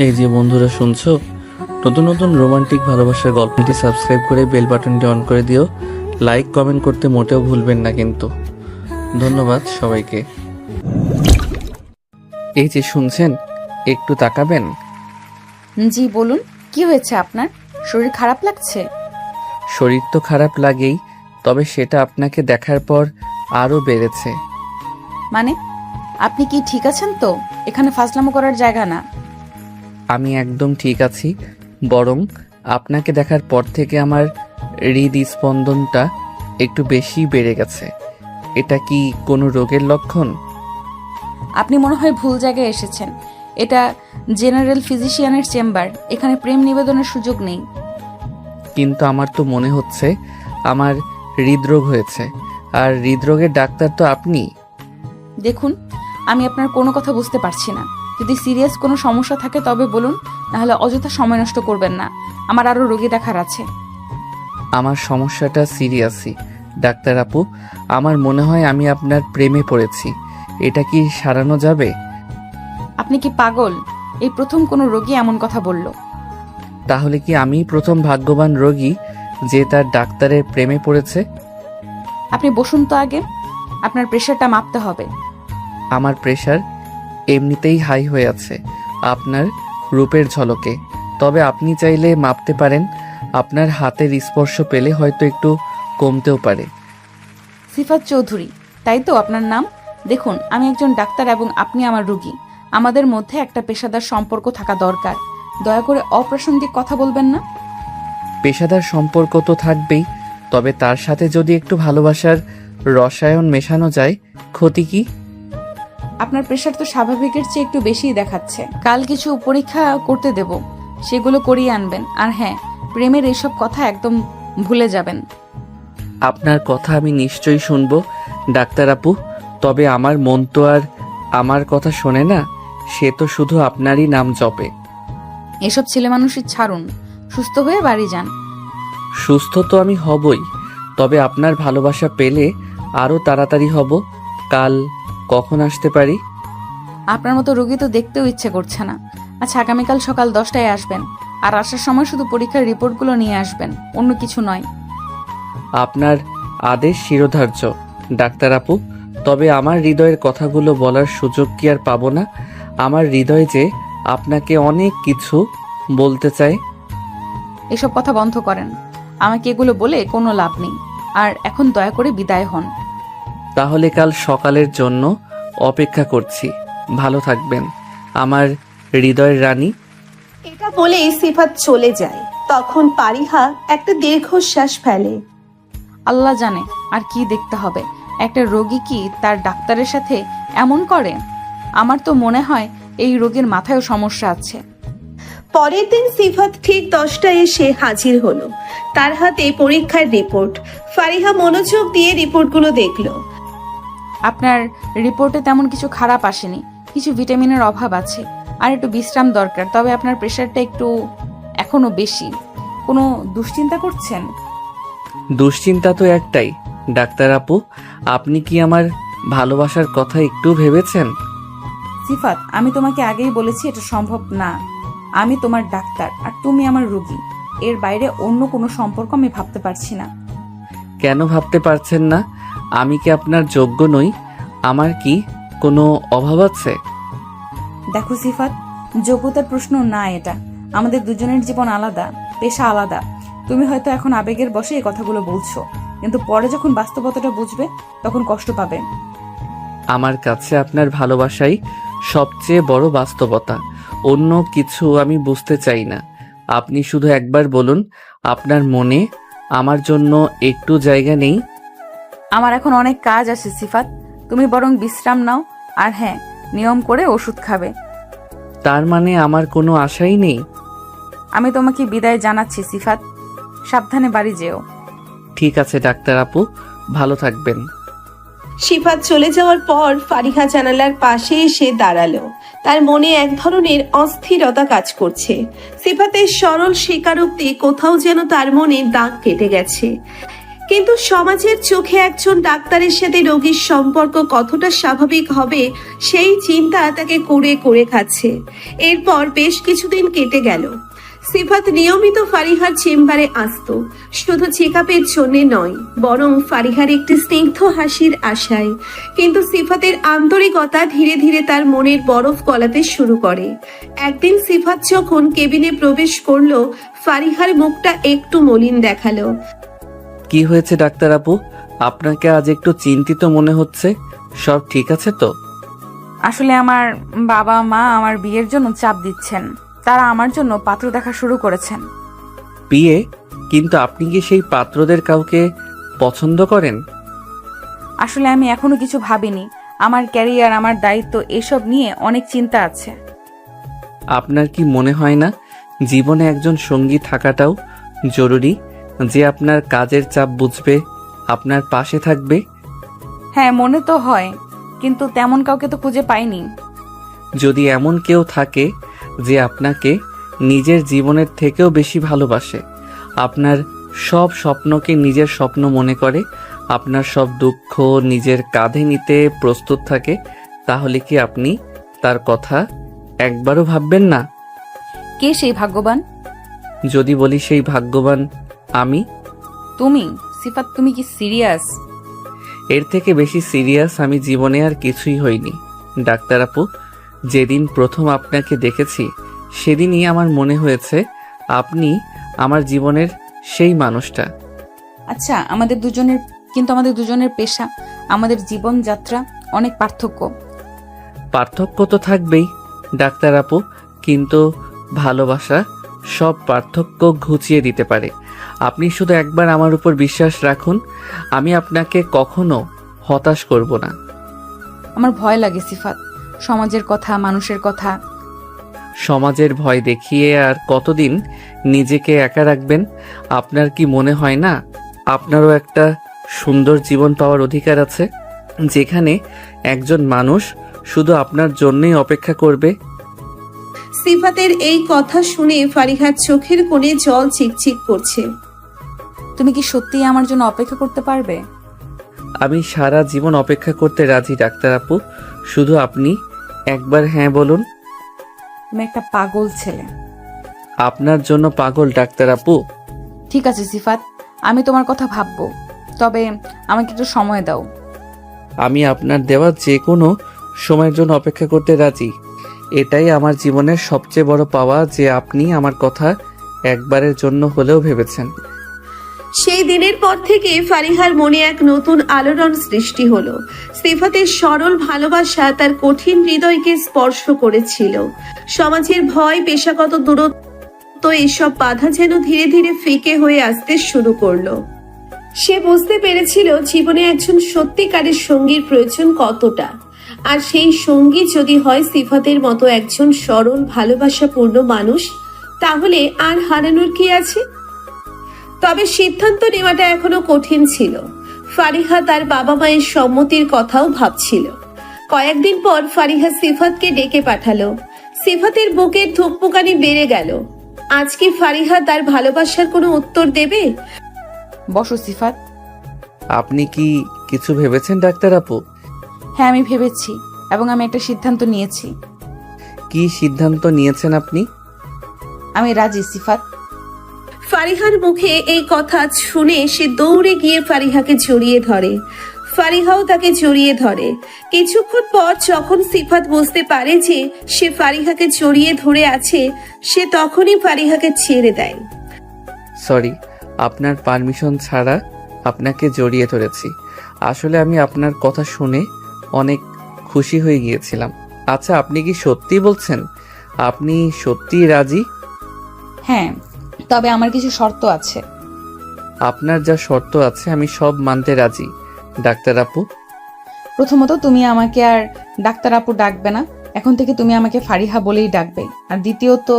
এই যে বন্ধুরা শুনছো, নতুন নতুন রোমান্টিক ভালোবাসার গল্পটি সাবস্ক্রাইব করে বেল বাটনটি অন করে দিও। লাইক কমেন্ট করতে মোটেও ভুলবেন না কিন্তু। ধন্যবাদ সবাইকে। এই যে শুনছেন, একটু তাকাবেন। জি বলুন, কি হয়েছে আপনার? শরীর খারাপ লাগছে? শরীর তো খারাপ লাগেই, তবে সেটা আপনাকে দেখার পর আরও বেড়েছে। মানে আপনি কি ঠিক আছেন তো? এখানে ফাজলামো করার জায়গা না। আমি একদম ঠিক আছি, বরং আপনাকে দেখার পর থেকে আমার হৃদস্পন্দনটা একটু বেশি বেড়ে গেছে। এটা কি কোনো রোগের লক্ষণ? আপনি মনে হয় ভুল জায়গায় এসেছেন। এটা জেনারেল ফিজিশিয়ানের চেম্বার, এখানে প্রেম নিবেদনের সুযোগ নেই। কিন্তু আমার তো মনে হচ্ছে আমার হৃদরোগ হয়েছে, আর হৃদরোগের ডাক্তার তো আপনি। দেখুন, আমি আপনার কোনো কথা বুঝতে পারছি না। যদি সিরিয়াস কোনো সমস্যা থাকে তবে বলুন, নাহলে অযথা সময় নষ্ট করবেন না। আমার আরও রোগী দেখার আছে। আমার সমস্যাটা সিরিয়াসই ডাক্তার আপু। আমার মনে হয় আমি আপনার প্রেমে পড়েছি। এটা কি সারানো যাবে? আপনি কি পাগল? এই প্রথম কোনো রোগী এমন কথা বলল। তাহলে কি আমি প্রথম ভাগ্যবান রোগী যে তার ডাক্তারের প্রেমে পড়েছে? আপনি বসুন তো আগে, আপনার প্রেশারটা মাপতে হবে। আমার প্রেশার এমনিতেই হাই হয়ে আছে আপনার রূপের ঝলকে। তবে আপনি চাইলে মাপতে পারেন। আপনার হাতের স্পর্শ পেলে হয়তো একটু কমতেও পারে। সিফাত চৌধুরী, তাই তো আপনার নাম? দেখুন, আমি একজন ডাক্তার এবং আপনি আমার রোগী। আমাদের মধ্যে একটা পেশাদার সম্পর্ক থাকা দরকার। দয়া করে অপ্রাসঙ্গিক কথা বলবেন না। পেশাদার সম্পর্ক তো থাকবেই, তবে তার সাথে যদি একটু ভালোবাসার রসায়ন মেশানো যায়, ক্ষতি কি? আপনার প্রেশার তো স্বাভাবিকের চেয়ে একটু বেশিই দেখাচ্ছে। কাল কিছু পরীক্ষা করতে দেব, সেগুলো করিয়ে আনবেন। আর হ্যাঁ, প্রেমের এইসব কথা একদম ভুলে যাবেন। আপনার কথা আমি নিশ্চয়ই শুনবো ডাক্তার আপু। তবে আমার মন তো আর আমার কথা শোনে না, সে তো শুধু আপনারই নাম জপে। এসব ছেলে মানুষই ছাড়ুন, সুস্থ হয়ে বাড়ি যান। সুস্থ তো আমি হবই, তবে আপনার ভালোবাসা পেলে আরও তাড়াতাড়ি হব। কাল কখন আসতে পারি? আপনার মতো রোগী তো দেখতেও ইচ্ছে করছে না। আচ্ছা, আগামীকাল সকাল 10টায় আসবেন। আর আসার সময় শুধু পরীক্ষার রিপোর্টগুলো নিয়ে আসবেন, অন্য কিছু নয়। আপনার আদেশ শিরোধার্য ডাক্তার আপু। তবে আমার হৃদয়ের কথাগুলো বলার সুযোগ কি আর পাবো না? আমার হৃদয় যে আপনাকে অনেক কিছু বলতে চায়। এসব কথা বন্ধ করেন। আমাকে এগুলো বলে কোনো লাভ নেই। আর এখন দয়া করে বিদায় হন। তাহলে কাল সকালের জন্য অপেক্ষা করছি। ভালো থাকবেন আমার হৃদয়ের রানী। এটা বলেই সিফাত চলে যায়। তখন পারিহা একটা দীর্ঘশ্বাস ফেলে। আল্লাহ জানে আর কি দেখতে হবে। একটা রোগী কি তার ডাক্তারের সাথে এমন করে? আমার তো মনে হয় এই রোগীর মাথায়ও সমস্যা আছে। পরের দিন সিফাত ঠিক 10টায় এসে হাজির হলো। তার হাতে পরীক্ষার রিপোর্ট। ফারিহা মনোযোগ দিয়ে রিপোর্টগুলো দেখলো। আপনার রিপোর্টে তেমন কিছু খারাপ আসেনি। কিছু ভিটামিনের অভাব আছে আর একটু বিশ্রাম দরকার। তবে আপনার প্রেশারটা একটু এখনো বেশি। কোনো দুশ্চিন্তা করছেন? দুশ্চিন্তা তো একটাই ডাক্তার আপু। আপনি কি আমার ভালোবাসার কথা একটু ভেবেছেন? সিফাত, আমি তোমাকে আগেই বলেছি এটা সম্ভব না। আমি তোমার ডাক্তার আর তুমি আমার রোগী। এর বাইরে অন্য কোনো সম্পর্ক আমি ভাবতে পারছি না। কেন ভাবতে পারছেন না? আমি কি আপনার যোগ্য নই? আমার কি কোনো অভাব আছে? দেখো সিফাত, যোগ্যতার প্রশ্ন না এটা। আমাদের দুজনের জীবন আলাদা, পেশা আলাদা। তুমি হয়তো এখন আবেগের বশে এই কথাগুলো বলছো, কিন্তু পরে যখন বাস্তবতাটা বুঝবে তখন কষ্ট পাবে। আমার কাছে আপনার ভালোবাসাই সবচেয়ে বড় বাস্তবতা। অন্য কিছু আমি বুঝতে চাই না। আপনি শুধু একবার বলুন, আপনার মনে আমার জন্য একটু জায়গা নেই? আমার এখন অনেক কাজ আছে সিফাত, তুমি বরং বিশ্রাম নাও। আর হ্যাঁ, নিয়ম করে ওষুধ খাবে। তার মানে আমার কোনো আশাই নেই? আমি তোমাকে বিদায় জানাচ্ছি সিফাত, সাবধানে বাড়ি যেও। ঠিক আছে ডাক্তার আপু, ভালো থাকবেন। সিফাত চলে যাওয়ার পর ফারিহা জানালার পাশে এসে দাঁড়ালো। তার মনে এক ধরনের অস্থিরতা কাজ করছে। সিফাতের সরল স্বীকারোক্তি কোথাও যেন তার মনে দাগ কেটে গেছে। কিন্তু সমাজের চোখে একজন ডাক্তারের সাথে রোগীর সম্পর্ক কতটা স্বাভাবিক হবে সেই চিন্তা তাকে কুরে কুরে খাচ্ছে। এরপর বেশ কিছুদিন কেটে গেল। সিফাত নিয়মিত ফারিহার চেম্বারে আসতো, শুধু চেকআপের জন্য নয়, বরং ফারিহার একটি স্নিগ্ধ হাসির আশায়। কিন্তু সিফাতের আন্তরিকতা ধীরে ধীরে তার মনের বরফ গলাতে শুরু করে। একদিন সিফাত যখন কেবিনে প্রবেশ করলো, ফারিহার মুখটা একটু মলিন দেখালো। কি হয়েছে ডাক্তার আপু? আপনাকে আজ একটু চিন্তিত মনে হচ্ছে। সব ঠিক আছে তো? আসলে আমার বাবা মা আমার বিয়ের জন্য চাপ দিচ্ছেন। তারা আমার জন্য পাত্র দেখা শুরু করেছেন। বিয়ে? কিন্তু আপনি কি সেই পাত্রদের কাউকে পছন্দ করেন? আসলে আমি এখনো কিছু ভাবিনি। আমার ক্যারিয়ার, আমার দায়িত্ব, এসব নিয়ে অনেক চিন্তা আছে। আপনার কি মনে হয় না জীবনে একজন সঙ্গী থাকাটাও জরুরি, যে আপনার কাজের চাপ বুঝবে, আপনার পাশে থাকবে? হ্যাঁ, মনে তো হয়, কিন্তু তেমন কাউকে তো খুঁজে পাইনি। যদি এমন কেউ থাকে যে আপনাকে নিজের জীবনের থেকেও বেশি ভালোবাসে, আপনার সব স্বপ্নকে নিজের স্বপ্ন মনে করে, আপনার সব দুঃখ নিজের কাঁধে নিতে প্রস্তুত থাকে, তাহলে কি আপনি তার কথা একবারও ভাববেন না? কে সেই ভাগ্যবান? যদি বলি সেই ভাগ্যবান আমি। তুমি? সিফাত, তুমি কি সিরিয়াস? এর থেকে বেশি সিরিয়াস আমি জীবনে আর কিছুই হইনি ডাক্তার আপু। যেদিন প্রথম আপনাকে দেখেছি সেদিনই আমার মনে হয়েছে আপনি আমার জীবনের সেই মানুষটা। আচ্ছা, আমাদের দুজনের পেশা, আমাদের জীবনযাত্রা অনেক পার্থক্য। পার্থক্য তো থাকবেই ডাক্তার আপু, কিন্তু ভালোবাসা সব পার্থক্য ঘুচিয়ে দিতে পারে। আপনি শুধু একবার আমার উপর বিশ্বাস রাখুন, আমি আপনাকে কখনো হতাশ করব না। আমার ভয় লাগে সিফাত, সমাজের কথা, মানুষের কথা। সমাজের ভয় দেখিয়ে আর কতদিন নিজেকে একা রাখবেন? আপনার কি মনে হয় না আপনারও একটা সুন্দর জীবন পাওয়ার অধিকার আছে, যেখানে একজন মানুষ শুধু আপনার জন্যই অপেক্ষা করবে? সিফাতের এই কথা শুনে ফারিহার চোখের কোণে জল চিকচিক করছে। তুমি কি সত্যিই আমার জন্য অপেক্ষা করতে পারবে? আমি সারা জীবন অপেক্ষা করতে রাজি ডাক্তার আপু, শুধু আপনি একবার হ্যাঁ বলুন। তুমি একটা পাগল ছেলে। আপনার জন্য পাগল ডাক্তার আপু? ঠিক আছে সিফাত, আমি তোমার কথা ভাববো, তবে আমাকে একটু সময় দাও। আমি আপনার দেওয়া যে কোনো সময়ের জন্য অপেক্ষা করতে রাজি। এটাই আমার জীবনের সবচেয়ে বড় পাওয়া, যে আপনি আমার কথা একবারের জন্য হলেও ভেবেছেন। সেই দিনের পর থেকে ফারিহার মনে এক নতুন আলোড়ন সৃষ্টি হলো। সিফাতের সরল ভালোবাসা তার কঠিন হৃদয়কে স্পর্শ করেছিল। সমাজের ভয়, পেশাগত দূরত্ব, এসব বাধা যেন ধীরে ধীরে ফিকে হয়ে আসতে শুরু করলো। সে বুঝতে পেরেছিল জীবনে একজন সত্যিকারের সঙ্গীর প্রয়োজন কতটা, আর সেই সঙ্গী যদি হয় সিফাতের মতো একজন সরল ভালোবাসাপূর্ণ মানুষ, তাহলে আর হারানোর কি আছে? তবে সিদ্ধান্ত নেওয়াটা এখনো কঠিন ছিল। ফারিহা তার বাবা মায়ের সম্মতির কথাও ভাবছিল। কয়েকদিন পর ফারিহা সিফাতকে ডেকে পাঠালো। সিফাতের বুকের ধুকপুকানি বেড়ে গেল। আজ কি ফারিহা তার ভালোবাসার কোনো উত্তর দেবে? বসো সিফাত। আপনি কি কিছু ভেবেছেন ডাক্তার আপু? হ্যাঁ, আমি ভেবেছি এবং আমি একটা সিদ্ধান্ত নিয়েছি। কি সিদ্ধান্ত নিয়েছেন আপনি? আমি রাজি সিফাত। ফারিহার মুখে এই কথা শুনে সে দৌড়ে গিয়ে ফারিহাকে জড়িয়ে ধরে। ফারিহাও তাকে জড়িয়ে ধরে। কিছুক্ষণ পর যখন সিফাত বুঝতে পারে যে সে ফারিহাকে জড়িয়ে ধরে আছে, সে তখনই ফারিহাকে ছেড়ে দেয়। সরি, আপনার পারমিশন ছাড়া আপনাকে জড়িয়ে ধরেছি। আসলে আমি আপনার কথা শুনে অনেক খুশি হয়ে গিয়েছিলাম। আচ্ছা, আপনি কি সত্যি বলছেন? আপনি সত্যিই রাজি? হ্যাঁ, তবে আমার কিছু শর্ত আছে। আপনার যা শর্ত আছে আমি সব মানতে রাজি ডাক্তার আপু। প্রথমত, তুমি আমাকে আর ডাক্তার আপু ডাকবে না। এখন থেকে তুমি আমাকে ফারিহা বলেই ডাকবে। আর দ্বিতীয়ত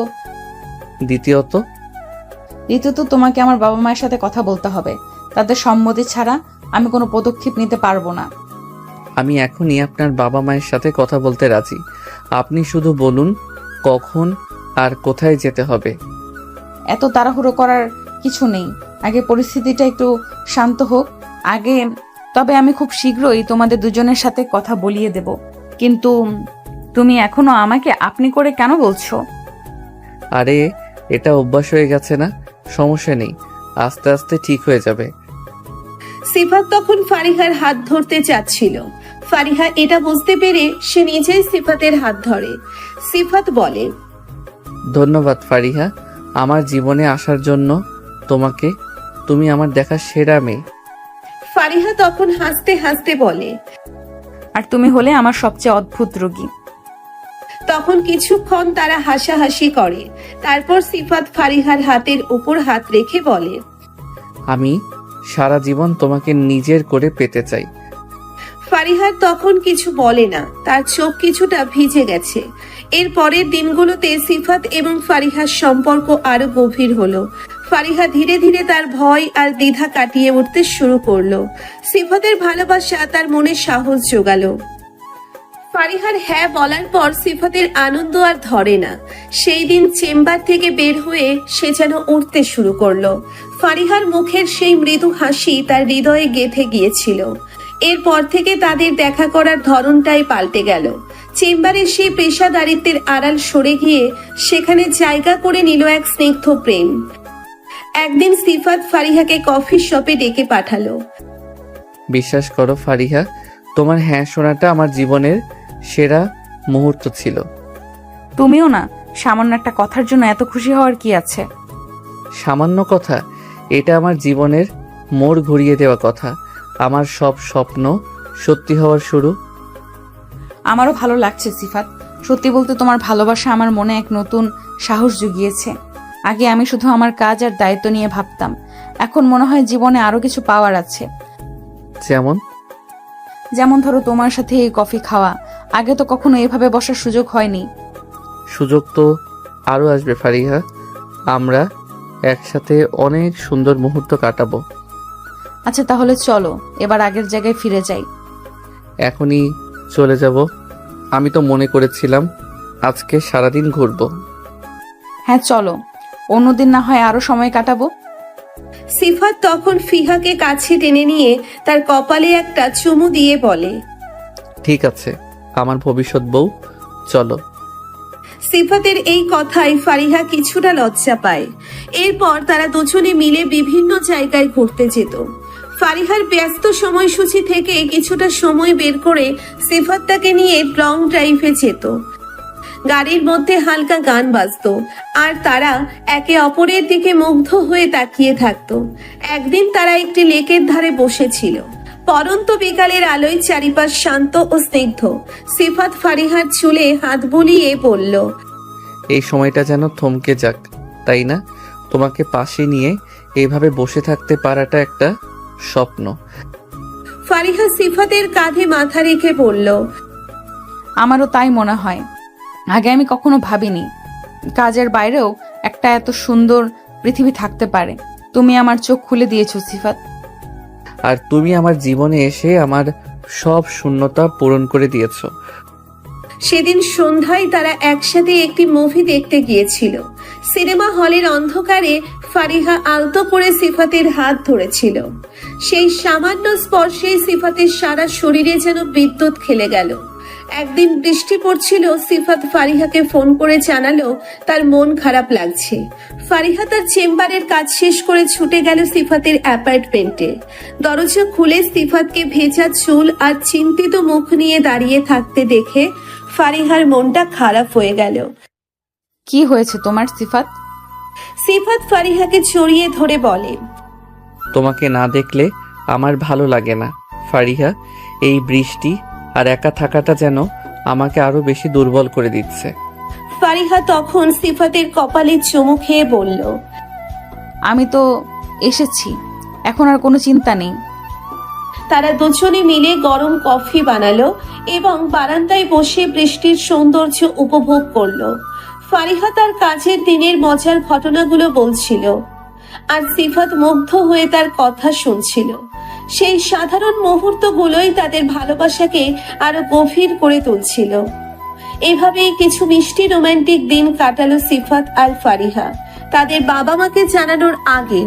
তোমাকে আমার বাবা মায়ের সাথে কথা বলতে হবে। তাদের সম্মতি ছাড়া আমি কোনো পদক্ষেপ নিতে পারবো না। আমি এখনই আপনার বাবা মায়ের সাথে কথা বলতে রাজি। আপনি শুধু বলুন কখন আর কোথায় যেতে হবে। এত তাড়াহুড়ো করার কিছু নেই। আগে পরিস্থিতিটা একটু শান্ত হোক আগে, তবে আমি খুব শীঘ্রই তোমাদের দুজনের সাথে কথা বলিয়ে দেব। কিন্তু তুমি এখনো আমাকে আপনি করে কেন বলছো? আরে এটা অভ্যাস হয়ে গেছে না, সমস্যা নেই, আস্তে আস্তে ঠিক হয়ে যাবে। সিফাত তখন ফারিহার হাত ধরতে চাচ্ছিল। ফারিহা এটা বুঝতে পেরে সে নিজেই সিফাতের হাত ধরে। সিফাত বলে, ধন্যবাদ ফারিহা, আমার জীবনে আসার জন্য তোমাকে। তুমি আমার দেখা সেরা মেয়ে। ফারিহা তখন হাসতে হাসতে বলে। আর তুমি হলে আমার সবচেয়ে অদ্ভুত রোগী। তখন কিছুক্ষণ তারা হাসাহাসি করে। তারপর সিফাত ফারিহার হাতের উপর হাত রেখে বলে, আমি সারা জীবন তোমাকে নিজের করে পেতে চাই। ফারিহার তখন কিছু বলে না, তার চোখ কিছুটা ভিজে গেছে। এর পরের দিনগুলোতে সিফাত এবং ফারিহার সম্পর্ক আরো গভীর হলো। ফারিহা ধীরে ধীরে তার ভয় আর দ্বিধা কাটিয়ে উঠতে শুরু করলো। সিফাতের ভালোবাসা তার মনে সাহস জোগালো। ফারিহার হ্যাঁ বলার পর সিফাতের আনন্দ আর ধরে না। সেই দিন চেম্বার থেকে বের হয়ে সে যেন উঠতে শুরু করলো। ফারিহার মুখের সেই মৃদু হাসি তার হৃদয়ে গেঁথে গিয়েছিল। এরপর থেকে তাদের দেখা করার ধরনটাই পাল্টে গেল। চেম্বারে সেই পেশাদারিত্বের আড়াল সরে গিয়ে সেখানে জায়গা করে নিল এক স্নিগ্ধ প্রেম। একদিন সিফাত ফারিহাকে কফি শপে ডেকে পাঠালো। বিশ্বাস করো ফারিহা, তোমার হ্যাঁ শোনাটা আমার জীবনের সেরা মুহূর্ত ছিল। তুমিও না, সামান্য একটা কথার জন্য এত খুশি হওয়ার কি আছে? সামান্য কথা, এটা আমার জীবনের মোড় ঘুরিয়ে দেওয়া কথা, আমার সব স্বপ্ন সত্যি হওয়ার শুরু। আমারও ভালো লাগছে সিফাত, সত্যি বলতে তোমার ভালোবাসা আমার মনে এক নতুন সাহস জুগিয়েছে। আগে আমি শুধু আমার কাজ আর দায়িত্ব নিয়ে ভাবতাম, এখন মনে হয় জীবনে আরো কিছু পাওয়ার আছে। যেমন ধরো তোমার সাথে এই কফি খাওয়া, আগে তো কখনো এভাবে বসার সুযোগ হয়নি। সুযোগ তো আরও আসবে ফারিহা, আমরা একসাথে অনেক সুন্দর মুহূর্ত কাটাবো। আচ্ছা তাহলে চলো এবার আগের জায়গায় ফিরে যাই। এখনই চলে যাব? আমি তো মনে করেছিলাম আজকে সারাদিন ঘুরবো। হ্যাঁ চলো, অন্যদিন না হয় আরো সময় কাটাবো। সিফাত তখন ফিহাকে কাছে টেনে নিয়ে তার কপালে একটা চুমু দিয়ে বলে, ঠিক আছে আমার ভবিষ্যৎ বউ, চলো। সিফাতের এই কথায় ফারিহা কিছুটা লজ্জা পায়। এরপর তারা দুজনে মিলে বিভিন্ন জায়গায় ঘুরতে যেত। ফারিহার ব্যস্ত সময়সূচি থেকে কিছুটা সময় বের করে সিফাত তাকে নিয়ে লং ড্রাইভে যেত। গাড়ির মধ্যে হালকা গান বাজতো আর তারা একে অপরের দিকে মুগ্ধ হয়ে তাকিয়ে থাকতো। একদিন তারা একটি লেকের ধারে বসেছিল। পরন্ত বিকালের আলোয় চারিপাশ শান্ত ও স্নিগ্ধ। সিফাত ফারিহার চুলে হাত বুলিয়ে বলল, এই সময়টা যেন থমকে যাক, তাই না? তোমাকে পাশে নিয়ে এইভাবে বসে থাকতে পারাটা একটা স্বপ্ন। ফারিহা সিফাতের কাঁধে মাথা রেখে বলল, আমারও তাই মনে হয়। আগে আমি কখনো ভাবিনি কাজের বাইরেও একটা এত সুন্দর পৃথিবী থাকতে পারে। তুমি আমার চোখ খুলে দিয়েছো সিফাত। আর তুমি আমার জীবনে এসে আমার সব শূন্যতা পূরণ করে দিয়েছো। সেদিন সন্ধ্যায় তারা একসাথে একটি মুভি দেখতে গিয়েছিল। সিনেমা হলের অন্ধকারে ফারিহা আলতো করে সিফাতের হাত ধরেছিল। সেই সামান্য স্পর্শে সিফাতের সারা শরীরে যেন বিদ্যুৎ খেলে গেল। একদিন বৃষ্টি পড়ছিল। সিফাত ফারিহাকে ফোন করে জানালো তার মন খারাপ লাগছে। ফারিহা তার চেম্বারের কাজ শেষ করে ছুটে গেল সিফাতের অ্যাপার্টমেন্টে। দরজা খুলে সিফাতকে ভেজা চুল আর চিন্তিত মুখ নিয়ে দাঁড়িয়ে থাকতে দেখে ফারিহার মনটা খারাপ হয়ে গেল। কি হয়েছে তোমার সিফাত? সিফাত ফারিহাকে জড়িয়ে ধরে বলে, তোমাকে না দেখলে আমার ভালো লাগে না ফারিহা। এই বৃষ্টি আর একা থাকাটা যেন আমাকে আরো বেশি দুর্বল করে দিচ্ছে। ফারিহা তখন সিফাতের কপালে চুমু খেয়ে বলল, আমি তো এসেছি, এখন আর কোনো চিন্তা নেই। তারা দুজনে মিলে গরম কফি বানালো এবং বারান্দায় বসে বৃষ্টির সৌন্দর্য উপভোগ করলো। ফারিহা তার কাজের দিনের মজার ঘটনাগুলো বলছিল আর সিফাত মুগ্ধ হয়ে তার কথা শুনছিল। সেই সাধারণ মুহূর্তগুলোই তাদের ভালোবাসাকে আরো গভীর করে তুলছিল। এভাবেই কিছু মিষ্টি রোমান্টিক দিন কাটালো সিফাত আর ফারিহা তাদের বাবা মাকে জানানোর আগে।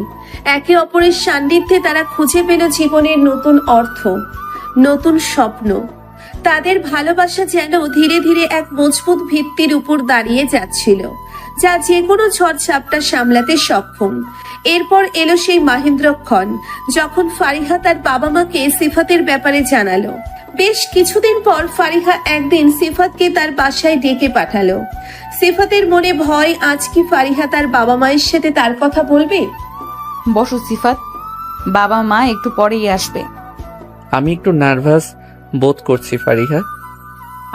একে অপরের সান্নিধ্যে তারা খুঁজে পেল জীবনের নতুন অর্থ, নতুন স্বপ্ন। তাদের ভালোবাসা যেন ধীরে ধীরে এক মজবুত ভিত্তির উপর দাঁড়িয়ে যাচ্ছিল, যা যে কোনো ঝড়ঝাপটা সামলাতে সক্ষম। এরপর এলো সেই মাহেন্দ্রক্ষণ যখন ফারিহা তার বাবা মাকে সিফাতের ব্যাপারে জানালো। বেশ কিছুদিন পর ফারিহা একদিন সিফাতকে তার বাসায় ডেকে পাঠালো। সিফাতের মনে ভয়, আজ কি ফারিহা তার বাবা মায়ের সাথে তার কথা বলবে? বসো সিফাত, বাবা মা একটু পরেই আসবে। আমি একটু নার্ভাস বোধ করছি ফারিহা।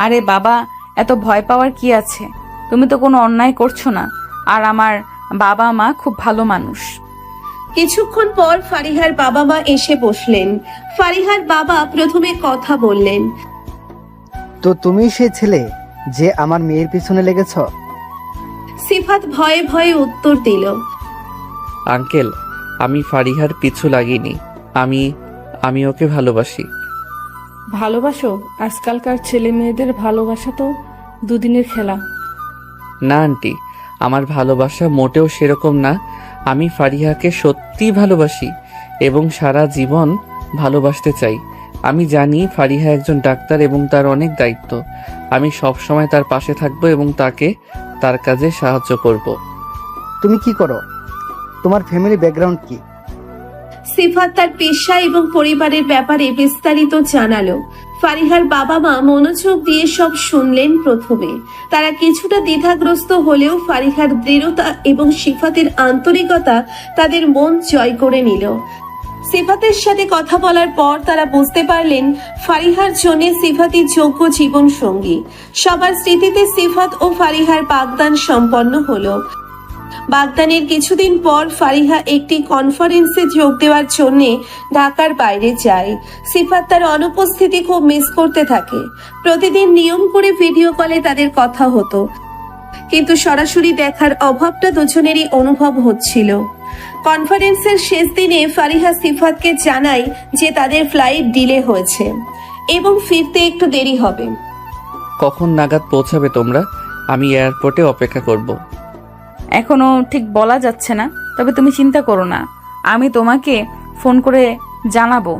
আরে বাবা, এত ভয় পাওয়ার কি আছে? তুমি তো কোনো অন্যায় করছো না, আর আমার বাবা মা খুব ভালো মানুষ। কিছুক্ষণ পর ফারিহার বাবা মা এসে বসলেন। ফারিহার বাবা প্রথমে কথা বললেন। তো তুমি সেই ছেলে যে আমার মেয়ের পিছনে লেগেছ? সিফাত ভয়ে ভয়ে উত্তর দিল। আঙ্কেল, আমি ফারিহার পিছু লাগিনি। আমি ওকে ভালোবাসি। ভালোবাসো? আজকালকার ছেলে মেয়েদের ভালোবাসা তো দুদিনের খেলা। না আন্টি, আমার ভালোবাসা মোটেও সেরকম না। আমি ফারিহাকে সত্যিই ভালোবাসি এবং সারা জীবন ভালোবাসতে চাই। আমি জানি ফারিহা একজন ডাক্তার এবং তার অনেক দায়িত্ব। আমি সব সময় তার পাশে থাকবো এবং তাকে তার কাজে সাহায্য করব। তুমি কি করো? তোমার ফ্যামিলি ব্যাকগ্রাউন্ড কি? সিফাত তার পেশা এবং পরিবারের ব্যাপারে বিস্তারিত জানালো। ফারিহার বাবা মা মনোযোগ দিয়ে সব শুনলেন। প্রথমে তারা কিছুটা দ্বিধাগ্রস্ত হলেও ফারিহার দৃঢ়তা এবং সিফাতের আন্তরিকতা তাদের মন জয় করে নিল। সিফাতের সাথে কথা বলার পর তারা বুঝতে পারলেন ফারিহার জন্য সিফাতই যোগ্য জীবন সঙ্গী। সবার স্মৃতিতে সিফাত ও ফারিহার বাগদান সম্পন্ন হলো। বাগদানের কিছুদিন পর ফারিহা একটি কনফারেন্সে যোগ দেওয়ার জন্য ঢাকার বাইরে যায়। সিফাত তার অনুপস্থিতি খুব মিস করতে থাকে। প্রতিদিন নিয়ম করে ভিডিও কলে তাদের কথা হতো, কিন্তু সরাসরি দেখার অভাবটা দুজনেরই অনুভব হচ্ছিল। কনফারেন্সের শেষ দিনে ফারিহা সিফাতকে জানায় যে তাদের ফ্লাইট ডিলে হয়েছে এবং ফিরতে একটু দেরি হবে। কখন নাগাদ পৌঁছাবে তোমরা? আমি এয়ারপোর্টে অপেক্ষা করব। এখনো ঠিক বলা যাচ্ছে না, তবে তুমি চিন্তা করো না, আমি তোমাকে ফোন করে জানাবো।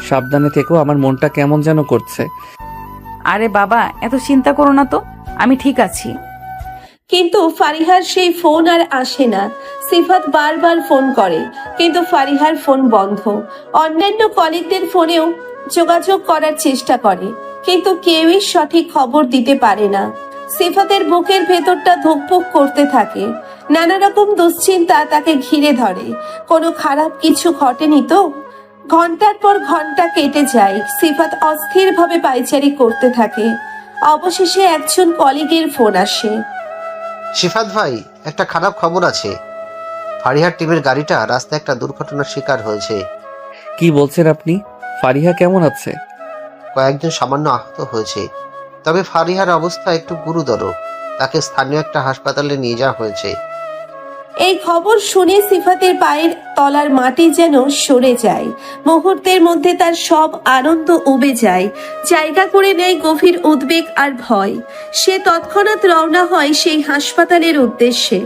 সাবধানে থেকো, আমার মনটা কেমন যেন করছে। আরে বাবা, এত চিন্তা করো না তো, আমি ঠিক আছি। কিন্তু ফারিহার সেই ফোন আর আসে না। সিফাত বারবার ফোন করে, কিন্তু ফারিহার ফোন বন্ধ। অন্যান্য কলিগদের ফোনেও যোগাযোগ করার চেষ্টা করে, কিন্তু কেউই সঠিক খবর দিতে পারে না। সিফাতের বুকের ভেতরটা ধুকপুক করতে থাকে। নানা রকম দুশ্চিন্তা তাকে ঘিরে ধরে। কোনো খারাপ কিছু ঘটেনি তো? ঘন্টার পর ঘন্টা কেটে যায়। সিফাত অস্থিরভাবে পায়চারি করতে থাকে। অবশেষে একজন কলিগের ফোন আসে। সিফাত ভাই, একটা খারাপ খবর আছে। ফারিহার টিমের গাড়িটা রাস্তায় একটা দুর্ঘটনার শিকার হয়েছে। কি বলছেন আপনি? ফারিহা কেমন আছে? কয়েকজন সামান্য আহত হয়েছে, তবে ফারিহার অবস্থা একটু গুরুতর। তাকে স্থানীয় একটা হাসপাতালে নিয়ে যাওয়া হয়েছে। এই খবর শুনে সিফাতের পায়ের তলার মাটি যেন সরে যায়। মুহূর্তের মধ্যে তার সব আনন্দ উবে যায়। জায়গা করে নেয় গভীর উদ্বেগ আর ভয়। সে তৎক্ষণাৎ রওনা হয় সেই হাসপাতালের উদ্দেশ্যে,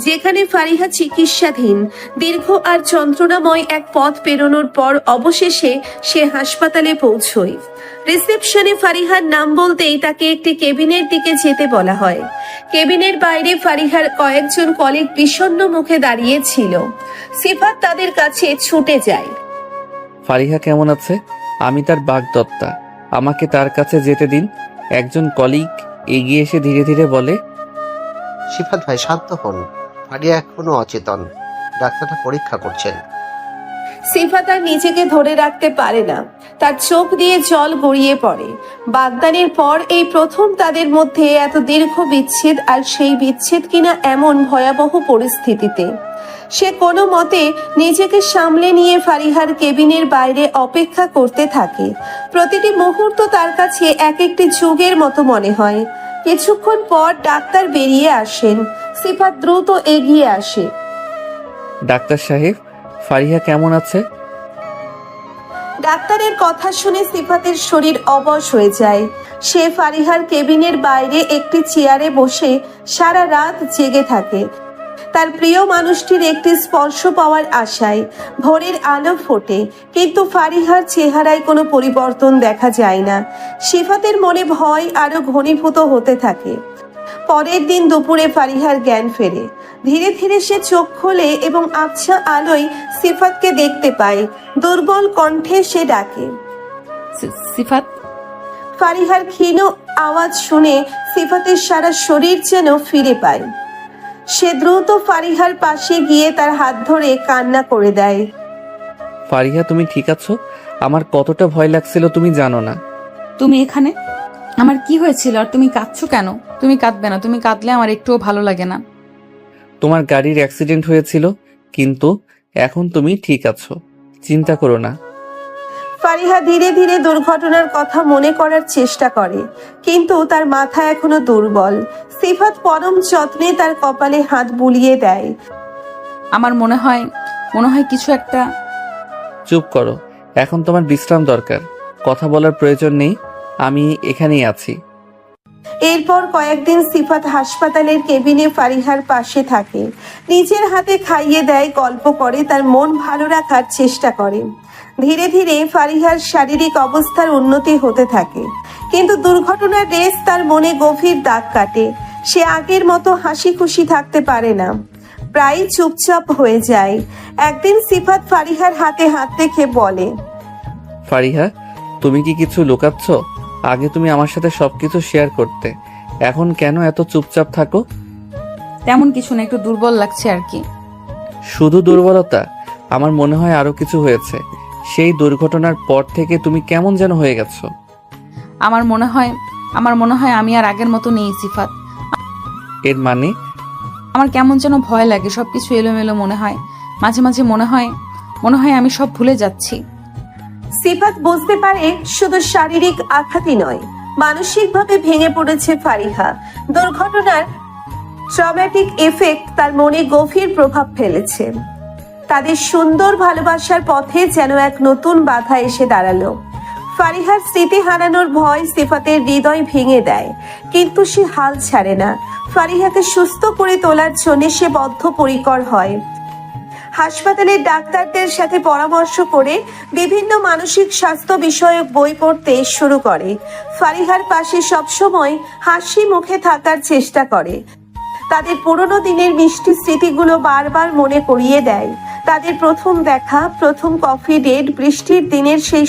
যেখানে ফারিহা চিকিৎসাধীন। দীর্ঘ আর যন্ত্রণাময় এক পথ পেরোনোর পর অবশেষে সে হাসপাতালে পৌঁছয়। রিসেপশনে ফারিহার নাম বলতেই তাকে একটি কেবিনের দিকে যেতে বলা হয়। কেবিনের বাইরে ফারিহার কয়েকজন কলিগ বিষণ্ণ মুখে দাঁড়িয়ে ছিল। সিফাত তাদের কাছে ছুটে যায়। ফারিহা কেমন আছে? আমি তার বাগদত্তা, আমাকে তার কাছে যেতে দিন। একজন কলিগ এগিয়ে এসে ধীরে ধীরে বলে। সিফাত ভাই, শান্ত হন। ফারিহা এখনো অচেতন, ডাক্তাররা পরীক্ষা করছেন। সিফাত আর নিজেকে ধরে রাখতে পারে না। তার চোখ দিয়ে জল গড়িয়ে পড়ে। বাগদানের পর এই প্রথম তাদের মধ্যে এত দীর্ঘ বিচ্ছেদ, আর সেই বিচ্ছেদ কিনা এমন ভয়াবহ পরিস্থিতিতে। সে কোনো মতে নিজেকে সামলে নিয়ে ফারিহার কেবিনের বাইরে অপেক্ষা করতে থাকে। প্রতিটি মুহূর্ত তার কাছে এক একটি যুগের মতো মনে হয়। কিছুক্ষণ পর ডাক্তার বেরিয়ে আসেন। সিফাত দ্রুত এগিয়ে আসে। ডাক্তার সাহেব, ফারিহা কেমন আছে? ডাক্তারের কথা শুনে সিফাতের শরীর অবশ হয়ে যায়। সে ফারিহার কেবিনের বাইরে একটি চেয়ারে বসে সারা রাত জেগে থাকে। তার প্রিয় মানুষটির একটি স্পর্শ পাওয়ার আশায় ভোরের আলো ফোটে, কিন্তু ফারিহার চেহারায় কোনো পরিবর্তন দেখা যায় না। সিফাতের মনে ভয় আরো ঘনীভূত হতে থাকে। পরের দিন দুপুরে ফারিহার জ্ঞান ফেরে। ধীরে ধীরে সে চোখ খোলে এবং আবছা আলোয় সিফাতকে দেখতে পায়। দুর্বল কণ্ঠে সে ডাকে। সিফাত। ফারিহার ক্ষীণ আওয়াজ শুনে সিফাতের সারা শরীর যেন ফিরে পায়। সে দ্রুত ফারিহার পাশে গিয়ে তার হাত ধরে কান্না করে দেয়। ফারিহা, তুমি ঠিক আছো? আমার কতটা ভয় লাগছিল তুমি জানো না। তুমি এখানে? আমার কি হয়েছিল আর তুমি কাঁদছো কেন? তুমি কাঁদবে না, তুমি কাঁদলে আমার একটুও ভালো লাগে না। তোমার গাড়ির অ্যাক্সিডেন্ট হয়েছিল, কিন্তু এখন তুমি ঠিক আছো, চিন্তা করো না। ফারিহা ধীরে ধীরে দুর্ঘটনার কথা মনে করার চেষ্টা করে, কিন্তু তার মাথা এখনো দুর্বল। সিফাত পরম যত্নে তার কপালে হাত বুলিয়ে দেয়। আমার মনে হয় কিছু একটা। চুপ করো, এখন তোমার বিশ্রাম দরকার, কথা বলার প্রয়োজন নেই, আমি এখানেই আছি। এরপর কয়েকদিন সিফাত হাসপাতালের কেবিনে ফারিহার পাশে থাকে। নিজের হাতে খাইয়ে দেয়, গল্প করে, তার মন ভালো রাখার চেষ্টা করে। ধীরে ধীরে ফারিহার শারীরিক অবস্থার উন্নতি হতে থাকে, কিন্তু দুর্ঘটনার রেস তার মনে গভীর দাগ কাটে। সে আগের মতো হাসি খুশি থাকতে পারে না, প্রায় চুপচাপ হয়ে যায়। একদিন সিফাত ফারিহার হাতে হাত রেখে বলে, ফারিহা, তুমি কি কিছু লুকাচ্ছ? আগে তুমি আমার সাথে সবকিছু শেয়ার করতে, এখন কেন এত চুপচাপ থাকো? তেমন কিছু না, একটু দুর্বল লাগছে আর কি। শুধু দুর্বলতা? আমার মনে হয় আরো কিছু হয়েছে। সেই দুর্ঘটনার পর থেকে তুমি কেমন যেন হয়ে গেছো। আমার মনে হয় আমি আর আগের মতো নেই সিফাত। এর মানে? আমার কেমন যেন ভয় লাগে, সবকিছু এলোমেলো মনে হয়। মাঝে মাঝে মনে হয় আমি সব ভুলে যাচ্ছি। সিফাত বুঝতে পারে শুধু শারীরিক আঘাতই নয়, মানসিকভাবে ভেঙে পড়েছে ফারিহা। দুর্ঘটনার ট্রমেটিক এফেক্ট তার মনে গভীর প্রভাব ফেলেছে। তাদের সুন্দর ভালোবাসার পথে যেন এক নতুন বাধা এসে দাঁড়ালো। ফারিহার স্মৃতি হারানোর ভয় সিফাতের হৃদয় ভেঙে দেয়, কিন্তু সে হাল ছাড়ে না। ফারিহাকে সুস্থ করে তোলার জন্য সে বদ্ধপরিকর হয়। হাসপাতালের ডাক্তারদের সাথে পরামর্শ করে বিভিন্ন মানসিক স্বাস্থ্য বিষয়ক বই পড়তে শুরু করে। ফারিহার পাশে সবসময় হাসি মুখে থাকার চেষ্টা করে। তাদের পুরনো দিনের মিষ্টি স্মৃতিগুলো বারবার মনে করিয়ে দেয়। তাদের প্রথম দেখা, প্রথম কফি ডেট, বৃষ্টির দিনের সেই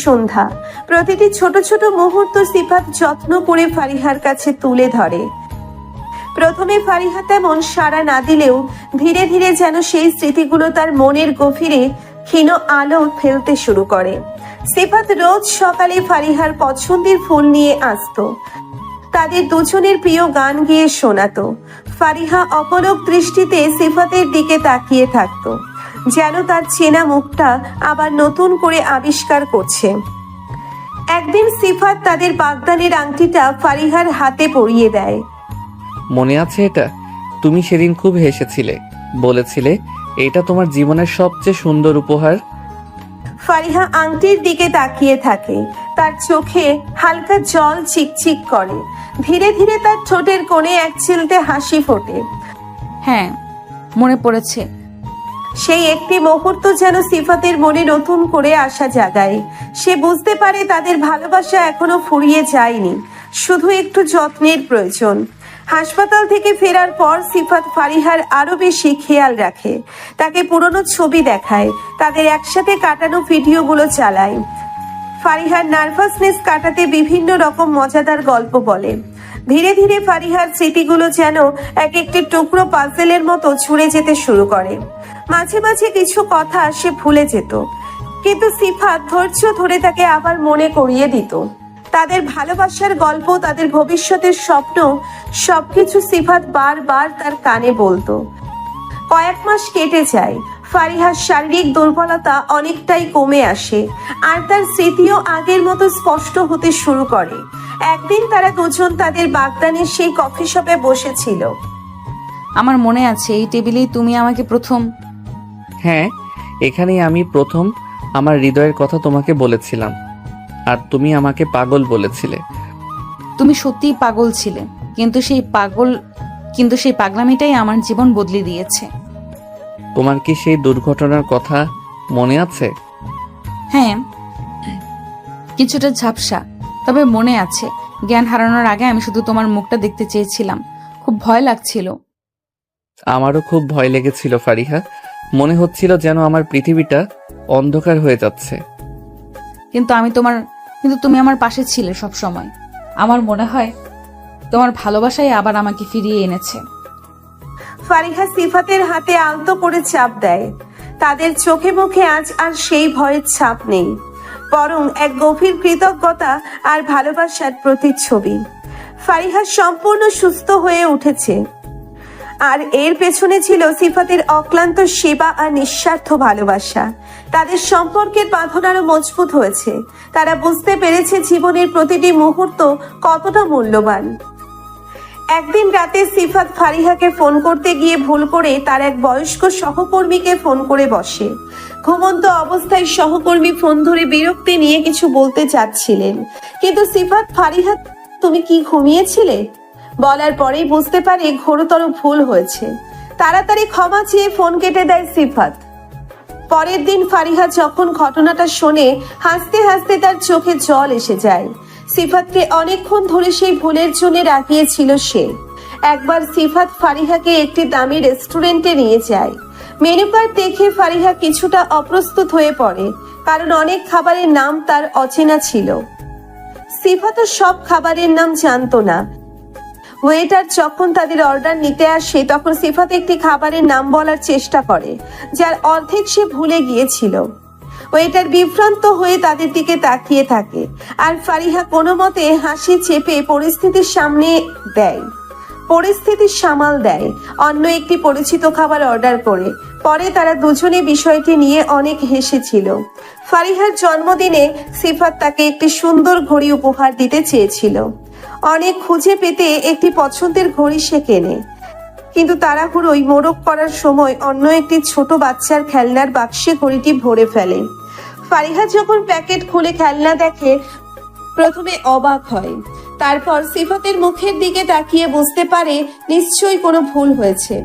সন্ধ্যা, প্রতিটি ছোট ছোট মুহূর্ত সিফাত যত্ন করে ফারিহার কাছে তুলে ধরে। প্রথমে ফারিহা তেমন সাড়া না দিলেও ধীরে ধীরে যেন সেই স্মৃতিগুলো তার মনের গভীরে ক্ষীণ আলো ফেলতে শুরু করে। সিফাত রোজ সকালে ফারিহার পছন্দের ফুল নিয়ে আসতো, তাদের দুজনের প্রিয় গান গেয়ে শোনাতো। ফারিহা অপলক দৃষ্টিতে সিফাতের দিকে তাকিয়ে থাকতো, যেন তার চেনা মুখটা আবার নতুন করে আবিষ্কার করছে। একদিন সিফাত তাদের বাগদানের আংটিটা ফারিহার হাতে পরিয়ে দেয়। মনে আছে এটা? তুমি সেদিন খুব হেসেছিলে, বলেছিলে এটা তোমার জীবনের সবচেয়ে সুন্দর উপহার। ফারিহা আংটির দিকে তাকিয়ে থাকে, তার চোখে হালকা জল চিকচিক করে। ধীরে ধীরে তার ঠোঁটের কোণে এক চিলতে হাসি ফোটে। হ্যাঁ, মনে পড়েছে। সেই একটি মুহূর্ত যেন সিফাতের মনে নতুন করে আশা জাগায়। সে বুঝতে পারে তাদের ভালোবাসা এখনো ফুরিয়ে যায়নি, শুধু একটু যত্নের প্রয়োজন। হাসপাতাল থেকে ফেরার পর সিফাত ফারিহার আরো বেশি খেয়াল রাখে। তাকে পুরনো ছবি দেখায়, তাদের একসাথে কাটানো ভিডিওগুলো চালায়। ফারিহার নার্ভাসনেস কাটাতে বিভিন্ন রকম মজাদার গল্প বলে। ধীরে ধীরে ফারিহার স্মৃতিগুলো যেন এক একটি টুকরো পাজেলের মতো ছুঁড়ে যেতে শুরু করে। মাঝে মাঝে কিছু কথা সে ভুলে যেত, কিন্তু সিফাত ধৈর্য ধরে তাকে আবার মনে করিয়ে দিত। তাদের ভালোবাসার গল্প, তাদের ভবিষ্যতের স্বপ্ন, সবকিছু সিফাত বারবার তার কানে বলতো। কয়েক মাস কেটে যায়, ফারিহার শারীরিক দুর্বলতা অনেকটাই কমে আসে, আর তার স্মৃতিও আগের মতো স্পষ্ট হতে শুরু করে। একদিন তারা দুজন তাদের বাগদানের সেই কফি শপে বসেছিল। আমার মনে আছে, এই টেবিলেই তুমি আমাকে প্রথম। হ্যাঁ, এখানেই আমি প্রথম আমার হৃদয়ের কথা তোমাকে বলেছিলাম, আর তুমি আমাকে পাগল বলেছিলে। তুমি সত্যিই পাগল ছিলে, কিন্তু সেই কিন্তু সেই পাগলামিটাই আমার জীবন বদলে দিয়েছে। তোমার কি সেই দুর্ঘটনার কথা মনে আছে? হ্যাঁ, কিছুটা ঝাপসা, তবে মনে আছে। জ্ঞান হারানোর আগে আমি শুধু তোমার মুখটা দেখতে চেয়েছিলাম। খুব ভয় লাগছিল। আমারও খুব ভয় লেগেছিল ফারিহা। মনে হচ্ছিল যেন আমার পৃথিবীটা অন্ধকার হয়ে যাচ্ছে। কিন্তু তুমি আমার পাশে ছিলে সব সময়। আমার মনে হয় তোমার ভালোবাসাই আবার আমাকে ফিরিয়ে এনেছে। ফারিহা সিফাতের হাতে আলতো করে চাপ দেয়। তাদের চোখে মুখে আজ আর সেই ভয়ের ছাপ নেই, বরং এক গভীর কৃতজ্ঞতা আর ভালোবাসার প্রতিচ্ছবি। ফারিহা সম্পূর্ণ সুস্থ হয়ে উঠেছে, আর এর পেছনে ছিল সিফাতের অক্লান্ত সেবা আর নিঃস্বার্থ ভালোবাসা। তাদের সম্পর্কের বাঁধন আরো মজবুত হয়েছে। তারা বুঝতে পেরেছে জীবনের প্রতিটি মুহূর্ত কতটা মূল্যবান। একদিন রাতে সিফাত ফারিহাকে ফোন করতে গিয়ে ভুল করে তার এক বয়স্ক সহকর্মীকে ফোন করে বসে। ঘুমন্ত অবস্থায় সহকর্মী ফোন ধরে বিরক্তি নিয়ে কিছু বলতে চাচ্ছিলেন, কিন্তু সিফাত ফারিহা তুমি কি ঘুমিয়েছিলে বলার পরেই বুঝতে পারে ঘোরতর ভুল হয়েছে। তাড়াতাড়ি ক্ষমা চেয়ে ফোন কেটে দেয় সিফাত। পরের দিন ফারিহা যখন ঘটনাটা শোনে, হাসতে হাসতে তার চোখে জল এসে যায়। সিফাতকে অনেকক্ষণ ধরে সেই ভুলের জন্য রাগিয়েছিল সে। একবার সিফাত ফারিহাকে একটি দামি রেস্টুরেন্টে নিয়ে যায়। মেনু কার্ড দেখে ফারিহা কিছুটা অপ্রস্তুত হয়ে পড়ে, কারণ অনেক খাবারের নাম তার অচেনা ছিল। সিফাতও সব খাবারের নাম জানতো না। ওয়েটার যখন তাদের অর্ডার নিতে আসে, তখন সিফাত একটি খাবারের নাম বলার চেষ্টা করে, যার অর্ধেক সে ভুলে গিয়েছিল। ওয়েটার বিভ্রান্ত হয়ে তাদের দিকে তাকিয়ে থাকে, আর ফারিহা কোনো মতে হাসি চেপে পরিস্থিতির সামাল দেয় অন্য একটি পরিচিত খাবার অর্ডার করে। পরে তারা দুজনে বিষয়টি নিয়ে অনেক হেসেছিল। ফারিহার জন্মদিনে সিফাত তাকে একটি সুন্দর ঘড়ি উপহার দিতে চেয়েছিল। অনেক খুঁজে পেতে একটি পছন্দের ঘড়ি সে কেনে, কিন্তু তাড়াহুড়োই মোড়ক করার সময় অন্য একটি ছোট বাচ্চার খেলনার বাক্সে ঘড়িটি ভরে ফেলে। ফারিহা যখন প্যাকেট খুলে খেলনা দেখে, প্রথমে অবাক হয়, তারপর সিফাতের মুখের দিকে তাকিয়ে বুঝতে পারে নিশ্চয়ই কোনো ভুল হয়েছে।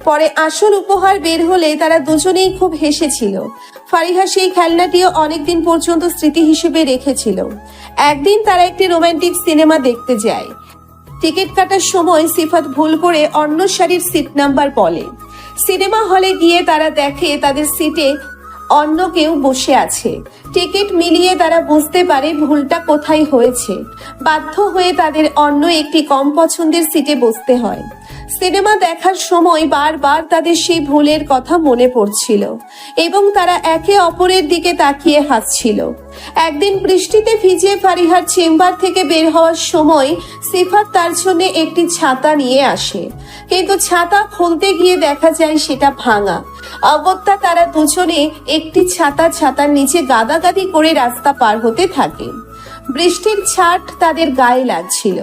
পরে আসল উপহার বের হলে তারা দুজনেই খুব হেসেছিল। ফারিহা সেই খেলনাটিও অনেকদিন পর্যন্ত স্মৃতি হিসেবে রেখেছিল। একদিন তারা একটি রোমান্টিক সিনেমা দেখতে যায়। টিকিট কাটার সময় সিফাত ভুল করে অন্য সারির সিট নাম্বার বলে। সিনেমা হলে গিয়ে তারা দেখে তাদের সিটে অন্য কেউ বসে আছে। টিকিট মিলিয়ে তারা বুঝতে পারে ভুলটা কোথায় হয়েছে। বাধ্য হয়ে তাদের অন্য একটি কম পছন্দের সিটে বসতে হয়। সিনেমা দেখার সময় বারবার তাদের সেই ভুলের কথা মনে পড়ছিল, এবং তারা একে অপরের দিকে তাকিয়ে হাসছিল। একদিন বৃষ্টিতে ভিজে ফারিহার চেম্বার থেকে বের হওয়ার সময় সিফাত তার জন্য একটি ছাতা নিয়ে আসে, কিন্তু ছাতা খুলতে গিয়ে দেখা যায় সেটা ভাঙা। অগত্যা তারা দুজনে একটি ছাতার নিচে গাদাগাদি করে রাস্তা পার হতে থাকে। বৃষ্টির ছাট তাদের গায়ে লাগছিল,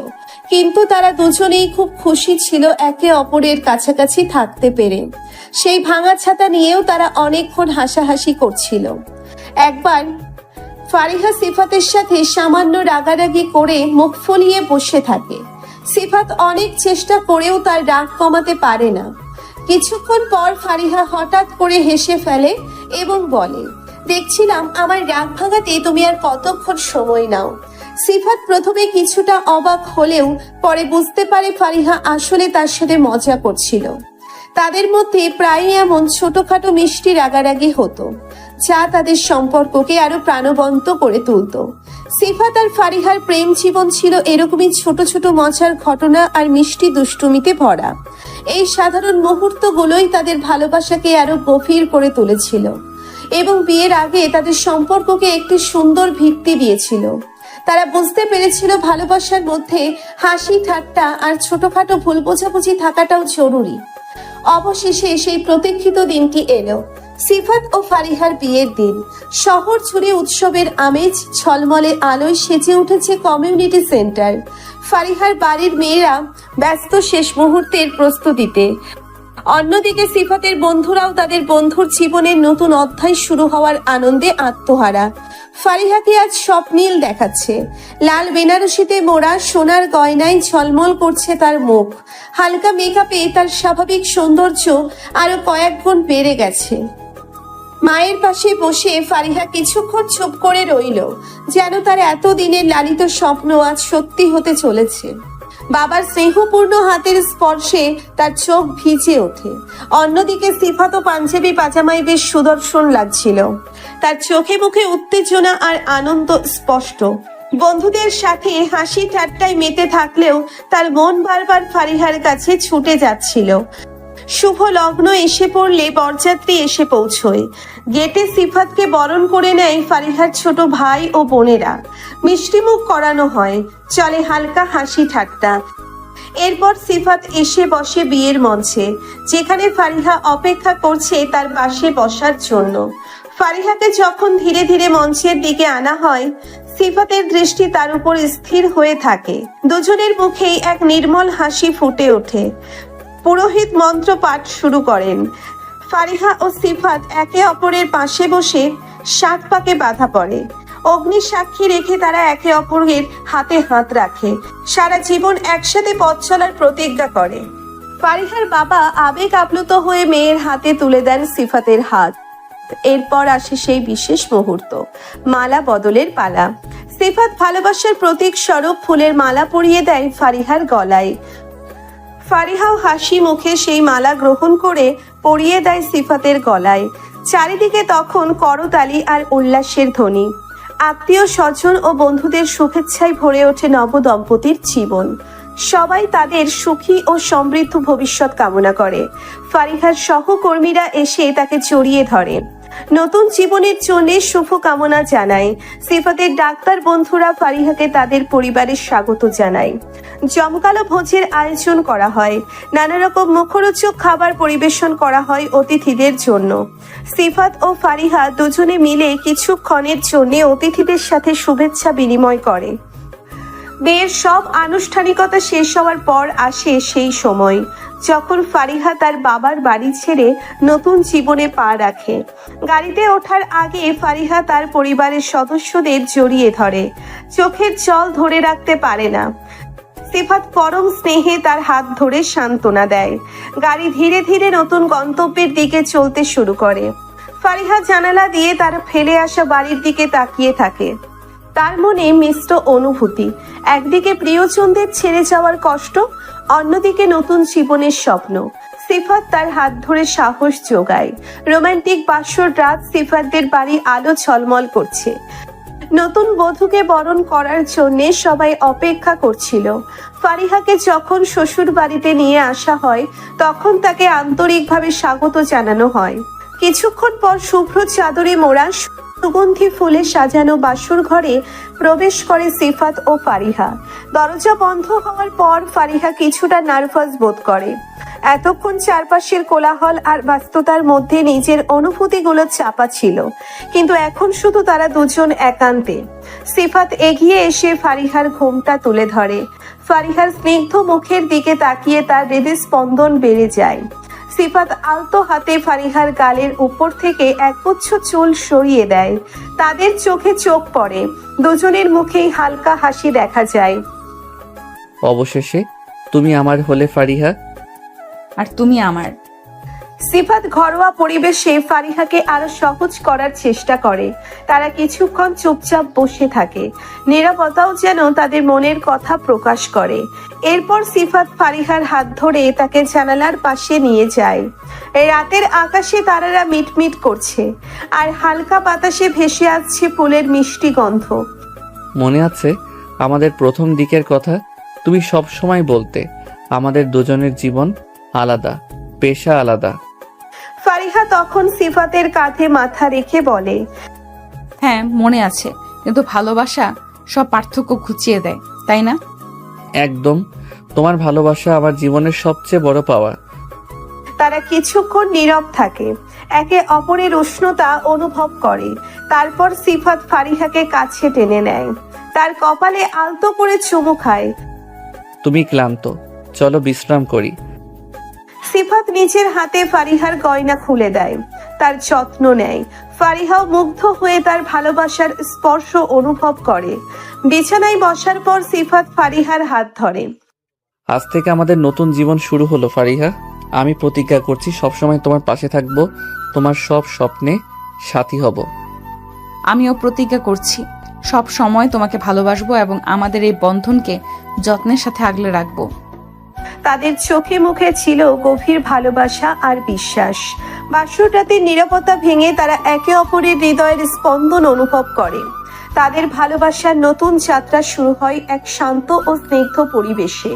কিন্তু তারা দুজনেই খুব খুশি ছিল একে অপরের কাছাকাছি থাকতে পেরে। সেই ভাঙা ছাতা নিয়েও তারা অনেকক্ষণ হাসাহাসি করছিল। একবার ফারিহা সিফাতের সাথে সামান্য রাগারাগি করে মুখ ফুলিয়ে বসে থাকে। সিফাত অনেক চেষ্টা করেও তার রাগ কমাতে পারে না। কিছুক্ষণ পর ফারিহা হঠাৎ করে হেসে ফেলে এবং বলে, দেখছিলাম আমার রাগ ভাঙাতে তুমি আর কতক্ষণ সময় নাও। সিফাত প্রথমে কিছুটা অবাক হলেও পরে বুঝতে পারে ফারিহা আসলে তার সাথে মজা করছিল। তাদের মধ্যে প্রায়ই এমন ছোটখাটো মিষ্টি রাগারাগি হতো, যা তাদের সম্পর্ককে আরো প্রাণবন্ত করে তুলত। সিফাত আর ফারিহার প্রেম জীবন ছিল এরকমই ছোট ছোট মজার ঘটনা আর মিষ্টি দুষ্টুমিতে ভরা। এই সাধারণ মুহূর্তগুলোই তাদের ভালোবাসাকে আরো গভীর করে তুলেছিল, এবং বিয়ের আগে তাদের সম্পর্ককে একটি সুন্দর ভিত্তি দিয়েছিল। তারা বুঝতে পেরেছিল ভালোবাসার মধ্যে হাসি ঠাট্টা আর ছোটখাটো ভুল বোঝাবুঝি থাকাটাও জরুরি। অবশেষে সেই প্রতীক্ষিত দিনটি এলো, সিফাত ও ফারিহার বিয়ের দিন। শহর জুড়ে উৎসবের আমেজ, ঝলমলে আলোয় সেজে উঠেছে কমিউনিটি সেন্টার। ফারিহার বাড়ির মেয়েরা ব্যস্ত শেষ মুহূর্তের প্রস্তুতিতে। অন্যদিকে সিফাতের বন্ধুরাও তাদের বন্ধুর জীবনের নতুন অধ্যায় শুরু হওয়ার আনন্দে আত্মহারা। ফারিহাকে আজ স্বপ্নীল দেখাচ্ছে। লাল বেনারসিতে মোড়া সোনার গয়নায় ঝলমল করছে তার মুখ। হালকা মেকআপে তার স্বাভাবিক সৌন্দর্য আরো কয়েক গুণ বেড়ে গেছে। মায়ের পাশে বসে ফারিহা কিছুক্ষণ চুপ করে রইল, যেন তার এতদিনের লালিত স্বপ্ন আজ সত্যি হতে চলেছে। বাবার স্নেহপূর্ণ হাতের স্পর্শে তার চোখ ভিজে ওঠে। অন্যদিকে সিফাত ও পাঞ্জাবি পাজামায় বেশ সুদর্শন লাগছিল। তার চোখে মুখে উত্তেজনা আর আনন্দ স্পষ্ট। বন্ধুদের সাথে হাসি ঠাট্টায় মেতে থাকলেও তার মন বারবার ফারিহার কাছে ছুটে যাচ্ছিল। শুভ লগ্ন এসে পড়লে বরযাত্রী এসে পৌঁছয়। গেটে সিফাতকে বরণ করে নেয় ফারিহার ছোট ভাই ও বোনেরা। মিষ্টিমুখ করানো হয়, চলে হালকা হাসি ঠাট্টা। এরপর সিফাত এসে বসে বিয়ের মঞ্চে, যেখানে ফারিহা অপেক্ষা করছে তার পাশে বসার জন্য। ফারিহাকে যখন ধীরে ধীরে মঞ্চের দিকে আনা হয়, সিফাতের দৃষ্টি তার উপর স্থির হয়ে থাকে। দুজনের মুখেই এক নির্মল হাসি ফুটে ওঠে। পুরোহিত মন্ত্র পাঠ শুরু করেন। ফারিহা ও সিফাত একে অপরের পাশে বসে 7 পাকে বাঁধা পড়ে। অগ্নি সাক্ষী রেখে তারা একে অপরের হাতে হাত রাখে, সারা জীবন একসাথে পথ চলার প্রতিজ্ঞা করে। ফারিহার বাবা আবেগ আপ্লুত হয়ে মেয়ের হাতে তুলে দেন সিফাতের হাত। এরপর আসে সেই বিশেষ মুহূর্ত, মালা বদলের পালা। সিফাত ভালোবাসার প্রতীক স্বরূপ ফুলের মালা পরিয়ে দেয় ফারিহার গলায়। ফারিহাও হাসি মুখে সেই মালা গ্রহণ করে পরিয়ে দেয় সিফাতের গলায়। চারিদিকে তখন করতালি আর উল্লাসের ধ্বনি। আত্মীয় স্বজন ও বন্ধুদের শুভেচ্ছায় ভরে ওঠে নবদম্পতির জীবন। সবাই তাদের সুখী ও সমৃদ্ধ ভবিষ্যৎ কামনা করে। ফারিহার সহকর্মীরা এসে তাকে জড়িয়ে ধরে, নতুন জীবনের জন্য শুভ কামনা জানায়। সিফাতের ডাক্তার বন্ধুরা ফারিহাকে তাদের পরিবারের স্বাগত জানায়। জমকালো ভোজের আয়োজন করা হয়, নানা রকম মুখরোচক খাবার পরিবেশন করা হয় অতিথিদের জন্য। সিফাত ও ফারিহা দুজনে মিলে কিছুক্ষণের জন্য অতিথিদের সাথে শুভেচ্ছা বিনিময় করে। বিয়ের সব আনুষ্ঠানিকতা শেষ হওয়ার পর আসে সেই সময় যখন ফারিহা তার বাবার বাড়ি ছেড়ে নতুন জীবনে পা রাখে। গাড়িতে ওঠার আগে ফারিহা তার পরিবারের সদস্যদের জড়িয়ে ধরে, চোখের জল ধরে রাখতে পারে না। সিফাত পরম স্নেহে তার হাত ধরে সান্ত্বনা দেয়। গাড়ি ধীরে ধীরে নতুন গন্তব্যের দিকে চলতে শুরু করে। ফারিহা জানালা দিয়ে তার ফেলে আসা বাড়ির দিকে তাকিয়ে থাকে। তার মনে মিশ্র অনুভূতি, একদিকে প্রিয়জনদের ছেড়ে যাওয়ার কষ্ট, অন্যদিকে নতুন জীবনের স্বপ্ন। সিফাত তার হাত ধরে সাহস যোগায়। রোমান্টিক বাসর রাত, সিফাতদের বাড়ি আলো ঝলমল করছে। নতুন বধূকে বরণ করার জন্য সবাই অপেক্ষা করছিল। ফারিহাকে যখন শ্বশুর বাড়িতে নিয়ে আসা হয়, তখন তাকে আন্তরিকভাবে স্বাগত জানানো হয়। কিছুক্ষণ পর শুভ্র চাদরে মোড়া সুগন্ধি ফুলে সাজানো বাসর ঘরে প্রবেশ করে সিফাত ও ফারিহা। দরজা বন্ধ হওয়ার পর ফারিহা কিছুটা নার্ভাস বোধ করে। এতক্ষণ চারপাশের কোলাহল আর ব্যস্ততার মধ্যে নিজের অনুভূতিগুলো চাপা ছিল, কিন্তু এখন শুধু তারা দুজন একান্তে। সিফাত এগিয়ে এসে ফারিহার ঘোমটা তুলে ধরে। ফারিহার স্নিগ্ধ মুখের দিকে তাকিয়ে তার হৃদস্পন্দন বেড়ে যায়। সিফাত আলতো হাতে ফারিহার গালের উপর থেকে একগুচ্ছ চুল সরিয়ে দেয়। তাদের চোখে চোখ পড়ে, দুজনের মুখেই হালকা হাসি দেখা যায়। অবশেষে তুমি আমার হলে ফারিহা। আর তুমি আমার। সিফাত ঘরোয়া পরিবেশে ফারিহাকে আরো সহজ করার চেষ্টা করে। তারা কিছুক্ষণ চুপচাপ বসে থাকে, নীরবতাও যেন তাদের মনের কথা প্রকাশ করে। এরপর সিফাত ফারিহার হাত ধরে তাকে জানালার পাশে নিয়ে যায়। এই রাতের আকাশে তারারা মিটমিট করছে, আর হালকা বাতাসে ভেসে আসছে ফুলের মিষ্টি গন্ধ। মনে আছে আমাদের প্রথম দিকের কথা? তুমি সব সময় বলতে আমাদের দুজনের জীবন আলাদা, পেশা আলাদা। ফারিহা তখন সিফাতের কাঁধে মাথা রেখে বলে, হ্যাঁ মনে আছে, কিন্তু ভালোবাসা সব পার্থক্য ঘুচিয়ে দেয়, তাই না? একদম, তোমার ভালোবাসা আমার জীবনের সবচেয়ে বড় পাওয়া। তারা কিছুক্ষণ নীরব থাকে, একে অপরের উষ্ণতা অনুভব করে। তারপর সিফাত ফারিহাকে কাছে টেনে নেয়, তার কপালে আলতো করে চুমু খায়। তুমি ক্লান্ত, চলো বিশ্রাম করি। সিফাত নিজের হাতে ফারিহার গয়না খুলে দেয়, তার যত্ন নেয়। ফারিহাও মুগ্ধ হয়ে তার ভালোবাসার স্পর্শ অনুভব করে। বিছানায় বসার পর সিফাত ফারিহার হাত ধরে। আজ থেকে আমাদের নতুন জীবন শুরু হলো ফারিহা। আমি প্রতিজ্ঞা করছি সবসময় তোমার পাশে থাকবো, তোমার সব স্বপ্নে সাথী হব। আমিও প্রতিজ্ঞা করছি সব সময় তোমাকে ভালোবাসবো এবং আমাদের এই বন্ধনকে যত্নের সাথে আগলে রাখবো। তাদের চোখে মুখে ছিল গভীর ভালোবাসা আর বিশ্বাস। বাসর রাতের নীরবতা ভেঙে তারা একে অপরের হৃদয়ের স্পন্দন অনুভব করে। তাদের ভালোবাসার নতুন যাত্রা শুরু হয় এক শান্ত ও স্নিগ্ধ পরিবেশে,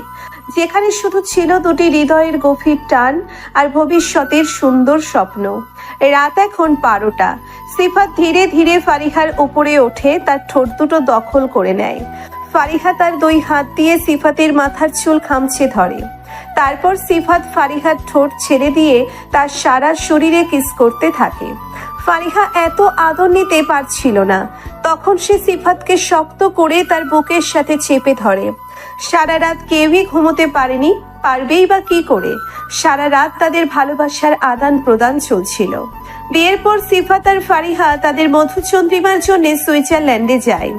যেখানে শুধু ছিল দুটি হৃদয়ের গভীর টান আর ভবিষ্যতের সুন্দর স্বপ্ন। রাত এখন 12টা। সিফাত ধীরে ধীরে ফারিহার উপরে ওঠে, তার ঠোঁট দুটো দখল করে নেয়। ফারিহা তার 2 হাত দিয়ে সিফাতের মাথার চুল খামচে ধরে। তারপর সিফাত ফারিহার ঠোঁট ছেড়ে দিয়ে তার সারা শরীরে কিস করতে থাকে। ফারিহা এত আদর নিতে পারছিল না, তখন সে সিফাতকে শক্ত করে তার বুকের সাথে চেপে ধরে। সারা রাত কেউই ঘুমোতে পারেনি, পারবেই বা কি করে। সারা রাত তাদের ভালোবাসার আদান প্রদান চলছিল। বিয়ের পর সিফাত আর ফারিহা তাদের মধুচন্দ্রিমার জন্য সুইজারল্যান্ডে যায়।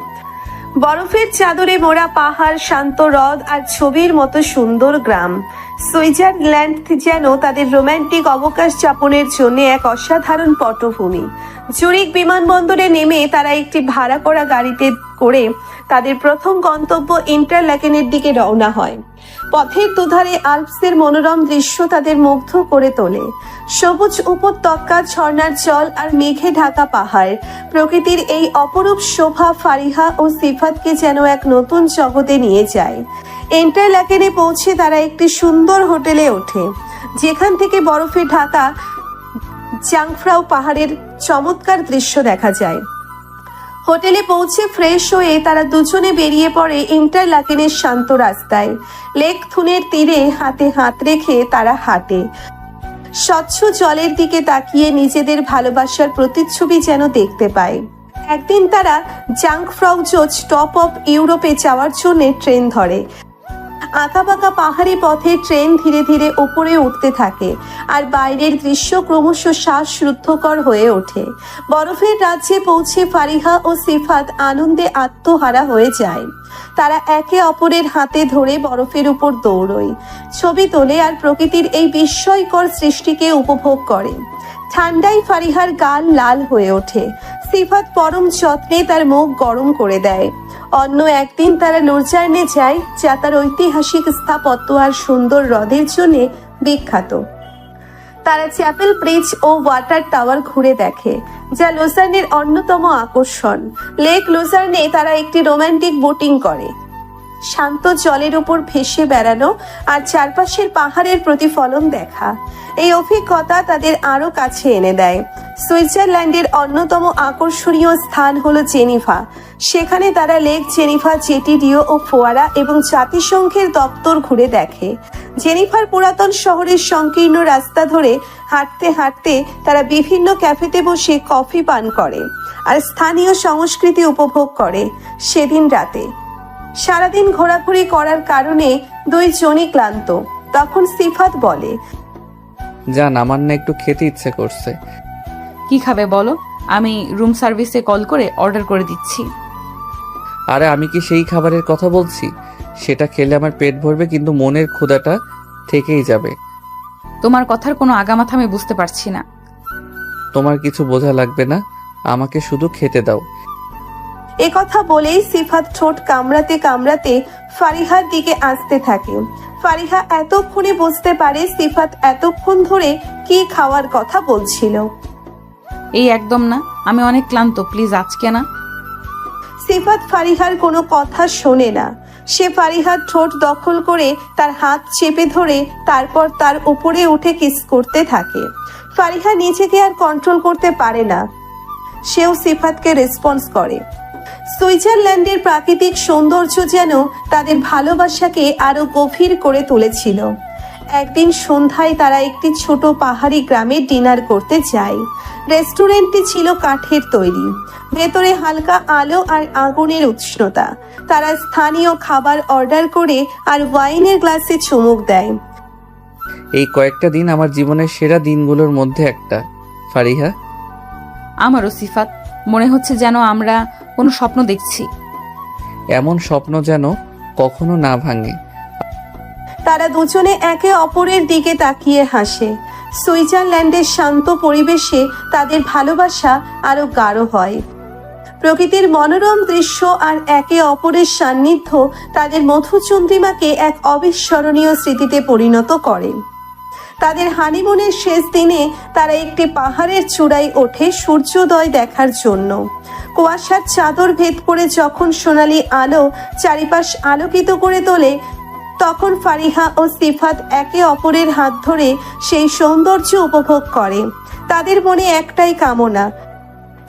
বরফের চাদরে মোড়া পাহাড়, শান্ত হ্রদ আর ছবির মতো সুন্দর গ্রাম। সুইজারল্যান্ড যেন তাদের রোমান্টিক অবকাশ যাপনের জন্য এক অসাধারণ পটভূমি। জুরিক বিমানবন্দরে নেমে তারা একটি ভাড়া করা গাড়িতে করে তাদের প্রথম গন্তব্য ইন্টারল্যাকেনের দিকে রওনা হয়। পথের দুধারে আল্পসের মনোরম দৃশ্য তাদের মুগ্ধ করে তোলে। সবুজ উপত্যকা, ঝর্ণার জল আর মেঘে ঢাকা পাহাড়, প্রকৃতির এই অপরূপ শোভা ফারিহা ও সিফাতকে যেন এক নতুন জগতে নিয়ে যায়। ইন্টারল্যাকেনে পৌঁছে তারা একটি সুন্দর হোটেলে ওঠে, যেখান থেকে বরফে ঢাকা জাংফ্রাউ পাহাড়ের চমৎকার দৃশ্য দেখা যায়। হোটেলে পৌঁছে ফ্রেশ হয়ে তারা দুজনে বেরিয়ে পড়ে ইন্টারল্যাকেনের শান্ত রাস্তায়। লেক থুনের তীরে হাতে হাত রেখে তারা হাঁটে। স্বচ্ছ জলের দিকে তাকিয়ে নিজেদের ভালোবাসার প্রতিচ্ছবি যেন দেখতে পায়। একদিন তারা জাংফ্রাউজোজ টপ অফ ইউরোপে যাওয়ার জন্য ট্রেন ধরে। আঁকাবাঁকা পাহাড়ি পথে ট্রেন ধীরে ধীরে উপরে উঠতে থাকে, আর বাইরের দৃশ্য ক্রমশ শ্বাসরুদ্ধকর হয়ে ওঠে। বরফের রাজ্যে পৌঁছে ফারিহা ও সিফাত আনন্দে আত্মহারা হয়ে যায়। তারা একে অপরের হাতে ধরে বরফের উপর দৌড়য়, ছবি তোলে আর প্রকৃতির এই বিস্ময়কর সৃষ্টিকে উপভোগ করে। ঠান্ডায় ফারিহার গাল লাল হয়ে ওঠে। সিফাত পরম যত্নে তার মুখ গরম করে দেয়। অন্য একদিন তারা লুরজার্নে যায়, যা তার ঐতিহাসিক স্থাপত্য আর সুন্দর হ্রদের জন্য বিখ্যাত। তারা চ্যাপেল ব্রিজ ও ওয়াটার টাওয়ার ঘুরে দেখে, যা লুজার্নের অন্যতম আকর্ষণ। লেক লুজার্নে তারা একটি রোমান্টিক বোটিং করে, শান্ত জলের উপর ভেসে বেড়ানো আর চারপাশের পাহাড়ের প্রতিফলন দেখা। এই অভিজ্ঞতা তাদের আরো কাছে এনে দেয়। সুইজারল্যান্ডের অন্যতম আকর্ষণীয় স্থান হলো জেনিভা। সেখানে তারা লেক জেনিভা, জেটিডিও ও ফোয়ারা এবং জাতিসংঘের দপ্তর ঘুরে দেখে। জেনিভার পুরাতন শহরের সংকীর্ণ রাস্তা ধরে হাঁটতে হাঁটতে তারা বিভিন্ন ক্যাফেতে বসে কফি পান করে আর স্থানীয় সংস্কৃতি উপভোগ করে। সেদিন রাতে সারাদিন ঘোরাঘুরি করার কারণে দুইজনই ক্লান্ত। তখন সিফাত বলে, জান, আমার না একটু খেতে ইচ্ছে করছে। কি খাবে বলো, আমি রুম সার্ভিসে কল করে অর্ডার করে দিচ্ছি। আরে আমি কি সেই খাবারের কথা বলছি? সেটা খেলে আমার পেট ভরবে, কিন্তু মনের ক্ষুধাটা থেকেই যাবে। তোমার কথার কোনো আগামাথা আমি বুঝতে পারছি না। তোমার কিছু বোঝা লাগবে না, আমাকে শুধু খেতে দাও। এ কথা বলেই সিফাত ঠোঁট কামড়াতে কামড়াতে ফারিহার দিকে আসতে থাকে। ফারিহা এতক্ষণে বুঝতে পারে সিফাত এতক্ষণ ধরে কি খাওয়ার কথা বলছিল। এই একদম না, আমি অনেক ক্লান্ত, প্লিজ আজকে না। সিফাত ফারিহার কোনো কথা শোনে না। সে ফারিহার ঠোঁট দখল করে তার হাত চেপে ধরে তারপর তার উপরে উঠে কিস করতে থাকে। ফারিহা নিজেকে আর কন্ট্রোল করতে পারে না, সেও সিফাতকে রেসপন্স করে। সুইজারল্যান্ডের প্রাকৃতিক সৌন্দর্য যেন তাদের ভালোবাসাকে আরো গভীর করে তুলেছিল। একদিন সন্ধ্যায় তারা একটি ছোট পাহাড়ি গ্রামে ডিনার করতে যায়। রেস্টুরেন্টটি ছিল কাঠের তৈরি, ভেতরে হালকা আলো আর আগুনের উষ্ণতা। তারা স্থানীয় খাবার অর্ডার করে আর ওয়াইনের গ্লাসে চুমুক দেয়। এই কয়েকটা দিন আমার জীবনের সেরা দিনগুলোর মধ্যে একটা, ফারিহা। আমারও সিফাত, মনে হচ্ছে যেন আমরা কোনো স্বপ্ন দেখছি। এমন স্বপ্ন যেন কখনো না ভাঙে। তারা দুজনে একে অপরের দিকে তাকিয়ে হাসে। সুইজারল্যান্ডের শান্ত পরিবেশে তাদের ভালোবাসা আরো গাঢ় হয়। প্রকৃতির মনোরম দৃশ্য আর একে অপরের সান্নিধ্য তাদের মধুচন্দ্রিমাকে এক অবিস্মরণীয় স্মৃতিতে পরিণত করে। তাদের হানিমুনের শেষ দিনে তারা একটি পাহাড়ের চূড়ায় ওঠে সূর্যোদয় দেখার জন্য। কুয়াশার চাদর ভেদ করে যখন সোনালী আলো চারিপাশ আলোকিত করে তোলে, তখন ফারিহা ও সিফাত একে অপরের হাত ধরে সেই সৌন্দর্য উপভোগ করে। তাদের মনে একটাই কামনা,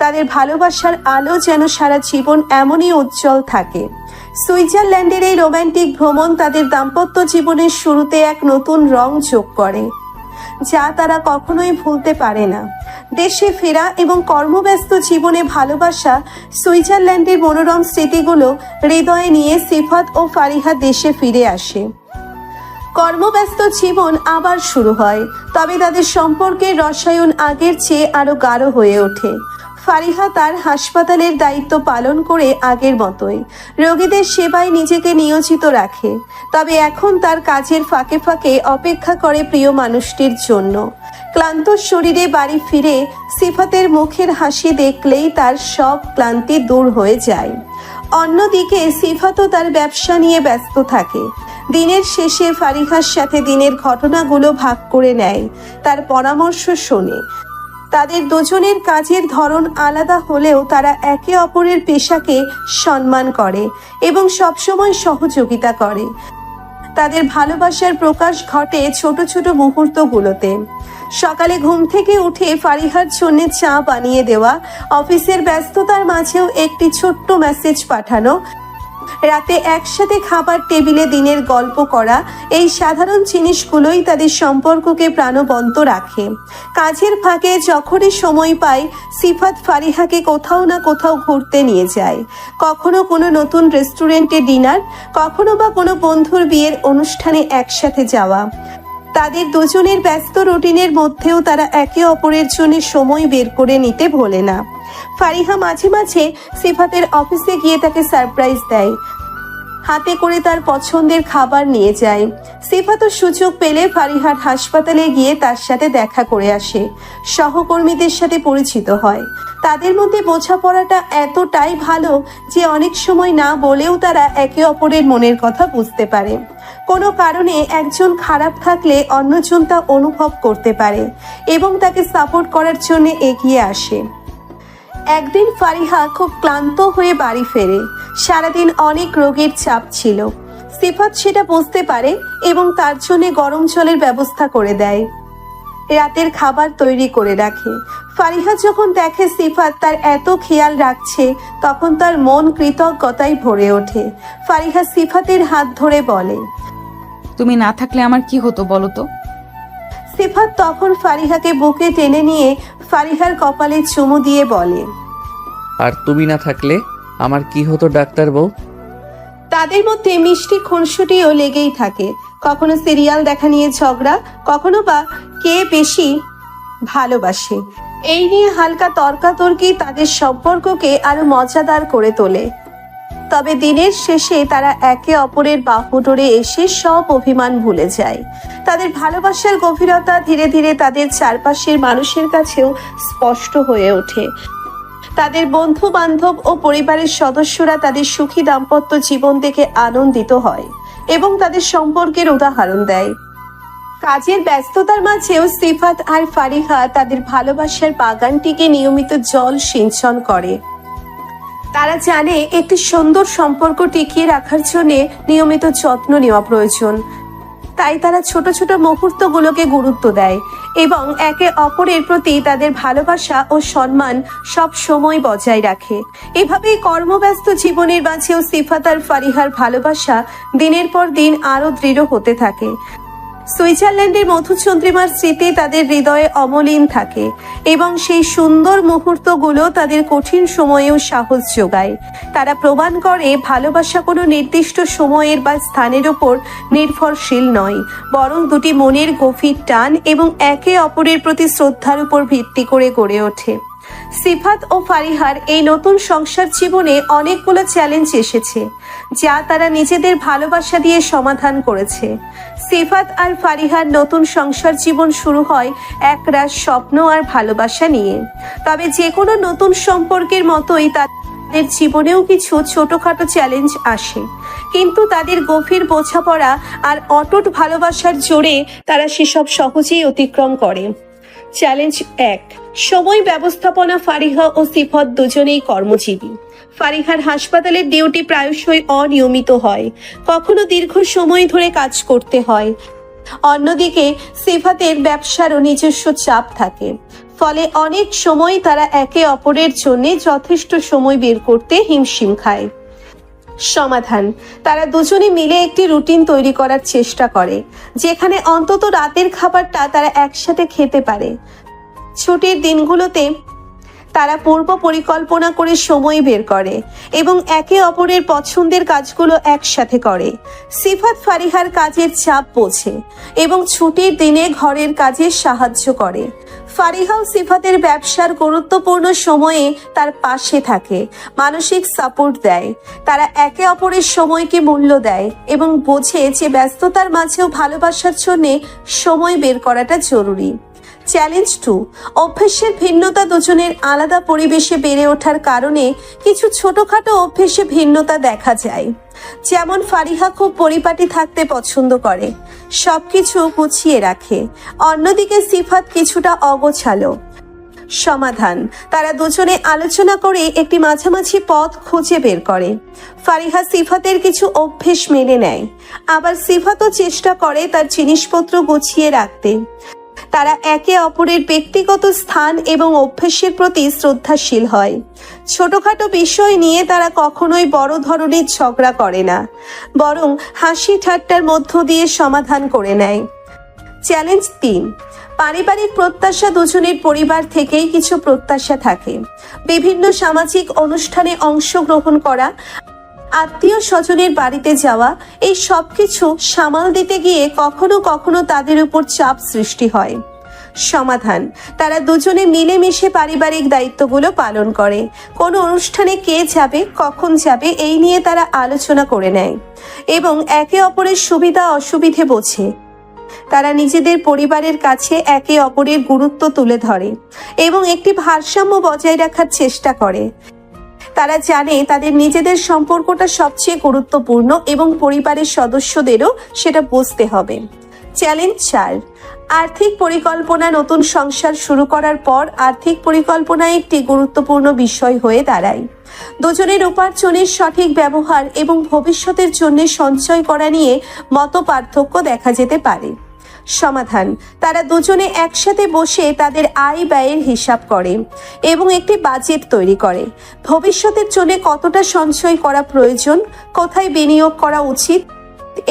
তাদের ভালোবাসার আলো যেন সারা জীবন এমনই উজ্জ্বল থাকে। সুইজারল্যান্ডের এই রোমান্টিক ভ্রমণ তাদের দাম্পত্য জীবনের শুরুতে এক নতুন রং যোগ করে, যা তারা কখনোই ভুলতে পারে না। দেশে ফেরা এবং কর্মব্যস্ত জীবনে ভালোবাসা, সুইজারল্যান্ডের মনোরম স্মৃতিগুলো হৃদয়ে নিয়ে সিফাত ও ফারিহা দেশে ফিরে আসে। কর্মব্যস্ত জীবন আবার শুরু হয়, তবে তাদের সম্পর্কের রসায়ন আগের চেয়ে আরো গাঢ় হয়ে ওঠে। ফারিহা তার হাসপাতালের দায়িত্ব পালন করে আগের মতোই রোগীদের সেবায় নিজেকে নিয়োজিত রাখে, তবে এখন তার কাজের ফাঁকে ফাঁকে অপেক্ষা করে প্রিয় মানুষটির জন্য। ক্লান্ত শরীরে বাড়ি ফিরে সিফাতের মুখের হাসি দেখলেই তার সব ক্লান্তি দূর হয়ে যায়। অন্যদিকে সিফাতও তার ব্যবসা নিয়ে ব্যস্ত থাকে। দিনের শেষে ফারিহার সাথে দিনের ঘটনাগুলো ভাগ করে নেয়, তার পরামর্শ শোনে। তাদের দুজনের কাজের ধরন আলাদা হলেও তারা একে অপরের পেশাকে সম্মান করে এবং সবসময় সহযোগিতা করে। তাদের ভালোবাসার প্রকাশ ঘটে ছোট ছোট মুহূর্তগুলোতে। সকালে ঘুম থেকে উঠে ফারিহার জন্য চা বানিয়ে দেওয়া, অফিসের ব্যস্ততার মাঝেও একটি ছোট্ট মেসেজ পাঠানো, রাতে একসাথে খাবার টেবিলে দিনের গল্প করা, এই সাধারণ জিনিসগুলোই তাদের সম্পর্ককে প্রাণবন্ত রাখে। কাজের ফাঁকে যখনই সময় পায় সিফাত ফারিহাকে কোথাও না কোথাও ঘুরতে নিয়ে যায়। কখনো কোনো নতুন রেস্টুরেন্টে ডিনার, কখনো বা কোনো বন্ধুর বিয়ের অনুষ্ঠানে একসাথে যাওয়া। তাদের দুজনের ব্যস্ত রুটিনের মধ্যেও তারা একে অপরের জন্য সময় বের করে নিতে ভোলে না। ফারিহা মাঝে মাঝে সিফাতের অফিসে গিয়ে তাকে সারপ্রাইজ দেয়, হাতে করে তার পছন্দের খাবার নিয়ে যায়। সিফাতও সুযোগ পেলে ফারিহার হাসপাতালে গিয়ে তার সাথে দেখা করে আসে, সহকর্মীদের সাথে পরিচিত হয়। তাদের মধ্যে বোঝাপড়াটা এতটাই ভালো যে অনেক সময় না বলেও তারা একে অপরের মনের কথা বুঝতে পারে। কোনো কারণে একজন খারাপ থাকলে অন্যজন তা অনুভব করতে পারে এবং তাকে সাপোর্ট করার জন্য এগিয়ে আসে। একদিন ফারিহা খুব ক্লান্ত হয়ে বাড়ি ফেরে। সারাদিন অনেক রোগের চাপ ছিল। সিফাত সেটা বুঝতে পারে এবং তার জন্য গরম জলের ব্যবস্থা করে দেয়, রাতের খাবার তৈরি করে রাখে। ফারিহা যখন দেখে সিফাত তার এত খেয়াল রাখছে, তখন তার মন কৃতজ্ঞতায় ভরে ওঠে। ফারিহা সিফাতের হাত ধরে বলে, তুমি না থাকলে আমার কি হতো বলো তো? সিফাত তখন ফারিহাকে বুকে টেনে নিয়ে ফারিহার কপালে চুমু দিয়ে বলে, আর তুমি না থাকলে আমার কি হতো ডাক্তার বউ? তাদের মধ্যে মিষ্টি খুনসুটিও লেগেই থাকে। কখনো সিরিয়াল দেখা নিয়ে ঝগড়া, কখনো বা কে বেশি ভালোবাসে, এই নিয়ে হালকা তর্কাতর্কি তাদের সম্পর্ককে আরো মজাদার করে তোলে। তবে দিনের শেষে তারা একে অপরের বাহু ধরে এসে সব অভিমান ভুলে যায়। তাদের ভালোবাসার গভীরতা ধীরে ধীরে তাদের চারপাশের মানুষের কাছেও স্পষ্ট হয়ে ওঠে। তাদের বন্ধু বান্ধব ও পরিবারের সদস্যরা তাদের সুখী দাম্পত্য জীবন দেখে আনন্দিত হয় এবং তাদের সম্পর্কের উদাহরণ দেয়। কাজের ব্যস্ততার মাঝেও সিফাত আর ফারিহা তাদের ভালোবাসার বাগানটিকে নিয়মিত জল সিঞ্চন করে। তারা জানে একটি সুন্দর সম্পর্ক টিকিয়ে রাখার জন্য নিয়মিত যত্ন নেওয়া প্রয়োজন। তাই তারা ছোট ছোট মুহূর্তগুলোকে গুরুত্ব দেয় এবং একে অপরের প্রতি তাদের ভালোবাসা ও সম্মান সব সময় বজায় রাখে। এভাবেই কর্মব্যস্ত জীবনের মাঝেও সিফাত আর ফারিহার ভালোবাসা দিনের পর দিন আরো দৃঢ় হতে থাকে। সুইজারল্যান্ডের মধুচন্দ্রিমার স্মৃতি তাদের হৃদয়ে অমলিন থাকে এবং সেই সুন্দর মুহূর্তগুলো তাদের কঠিন সময়েও সাহস যোগায়। তারা প্রমাণ করে ভালোবাসা কোনো নির্দিষ্ট সময়ের বা স্থানের উপর নির্ভরশীল নয়, বরং দুটি মনের গভীর টান এবং একে অপরের প্রতি শ্রদ্ধার উপর ভিত্তি করে গড়ে ওঠে। সিফাত ও ফারিহার এই নতুন সংসার জীবনে অনেকগুলো চ্যালেঞ্জ এসেছে, যা তারা নিজেদের ভালোবাসা দিয়ে সমাধান করেছে। সিফাত আর ফারিহার নতুন সংসার জীবন শুরু হয় একরাশ স্বপ্ন আর ভালোবাসা নিয়ে। তবে যে কোনো নতুন সম্পর্কের মতোই তাদের জীবনেও কিছু ছোটখাটো চ্যালেঞ্জ আসে, কিন্তু তাদের গভীর বোঝাপড়া আর অটুট ভালোবাসার জোরে তারা সেসব সহজেই অতিক্রম করে। চ্যালেঞ্জ 1, সময় ব্যবস্থাপনা। ফারিহা ও সিফাত দুজনেই কর্মজীবী। ফারিহার হাসপাতালের ডিউটি প্রায়শই অনিয়মিত হয়, কখনো দীর্ঘ সময় ধরে কাজ করতে হয়। অন্যদিকে সিফাতের ব্যবসারও নিজস্ব চাপ থাকে, ফলে অনেক সময় তারা একে অপরের জন্য যথেষ্ট সময় বের করতে হিমশিম খায়। সমাধান: তারা দুজনে মিলে একটি রুটিন তৈরি করার চেষ্টা করে, যেখানে অন্তত রাতের খাবারটা তারা একসাথে খেতে পারে। ছুটির দিনগুলোতে তারা পূর্ব পরিকল্পনা করে সময় বের করে এবং একে অপরের পছন্দের কাজগুলো একসাথে করে। সিফাত ফারিহার কাজের চাপ বোঝে এবং ছুটির দিনে ঘরের কাজে সাহায্য করে। ফারিহাও সিফাতের ব্যবসার গুরুত্বপূর্ণ সময়ে তার পাশে থাকে, মানসিক সাপোর্ট দেয়। তারা একে অপরের সময়কে মূল্য দেয় এবং বোঝে যে ব্যস্ততার মাঝেও ভালোবাসার জন্য সময় বের করাটা জরুরি। চ্যালেঞ্জ 2, অভ্যেসের ভিন্নতা। দুজনের আলাদা পরিবেশে বেড়ে ওঠার কারণে কিছু ছোটখাটো অভ্যেসে ভিন্নতা দেখা যায়। যেমন ফারিহা খুব পরিপাটি থাকতে পছন্দ করে, সবকিছু গুছিয়ে রাখে। অন্যদিকে সিফাত কিছুটা অগোছালো। সমাধান: তারা দুজনে আলোচনা করে একটি মাঝামাঝি পথ খুঁজে বের করে। ফারিহা সিফাতের কিছু অভ্যেস মেনে নেয়, আবার সিফাতও চেষ্টা করে তার জিনিসপত্র গুছিয়ে রাখতে। তারা একে অপরের ব্যক্তিগত স্থান এবং অভ্যেসের প্রতি শ্রদ্ধাশীল হয়। ছোটখাটো বিষয় নিয়ে তারা কখনোই বড় ধরনের ঝগড়া করে না, বরং হাসি ঠাট্টার মধ্য দিয়ে সমাধান করে নেয়। চ্যালেঞ্জ 3, পারিবারিক প্রত্যাশা। দুজনের পরিবার থেকেই কিছু প্রত্যাশা থাকে। বিভিন্ন সামাজিক অনুষ্ঠানে অংশগ্রহণ করা, আত্মীয় স্বজনের বাড়িতে যাওয়া, এই সবকিছু সামাল দিতে গিয়ে কখনো কখনো তাদের উপর চাপ সৃষ্টি হয়। সমাধান: তারা দুজনে মিলেমিশে পারিবারিক দায়িত্বগুলো পালন করে। কোনো অনুষ্ঠানে কে যাবে, কখন যাবে, এই নিয়ে তারা আলোচনা করে নেয় এবং একে অপরের সুবিধা অসুবিধে বোঝে। তারা নিজেদের পরিবারের কাছে একে অপরের গুরুত্ব তুলে ধরে এবং একটি ভারসাম্য বজায় রাখার চেষ্টা করে। তারা জানে তাদের নিজেদের সম্পর্কটা সবচেয়ে গুরুত্বপূর্ণ এবং পরিবারের সদস্যদেরও সেটা বুঝতে হবে। চ্যালেঞ্জ 4, আর্থিক পরিকল্পনা। নতুন সংসার শুরু করার পর আর্থিক পরিকল্পনা একটি গুরুত্বপূর্ণ বিষয় হয়ে দাঁড়ায়। দুজনের উপার্জনের সঠিক ব্যবহার এবং ভবিষ্যতের জন্য সঞ্চয় করা নিয়ে মতপার্থক্য দেখা যেতে পারে। সমাধান: তারা দুজনে একসাথে বসে তাদের আয় ব্যয়ের হিসাব করে এবং একটি বাজেট তৈরি করে। ভবিষ্যতের জন্য কতটা সঞ্চয় করা প্রয়োজন, কোথায় বিনিয়োগ করা উচিত,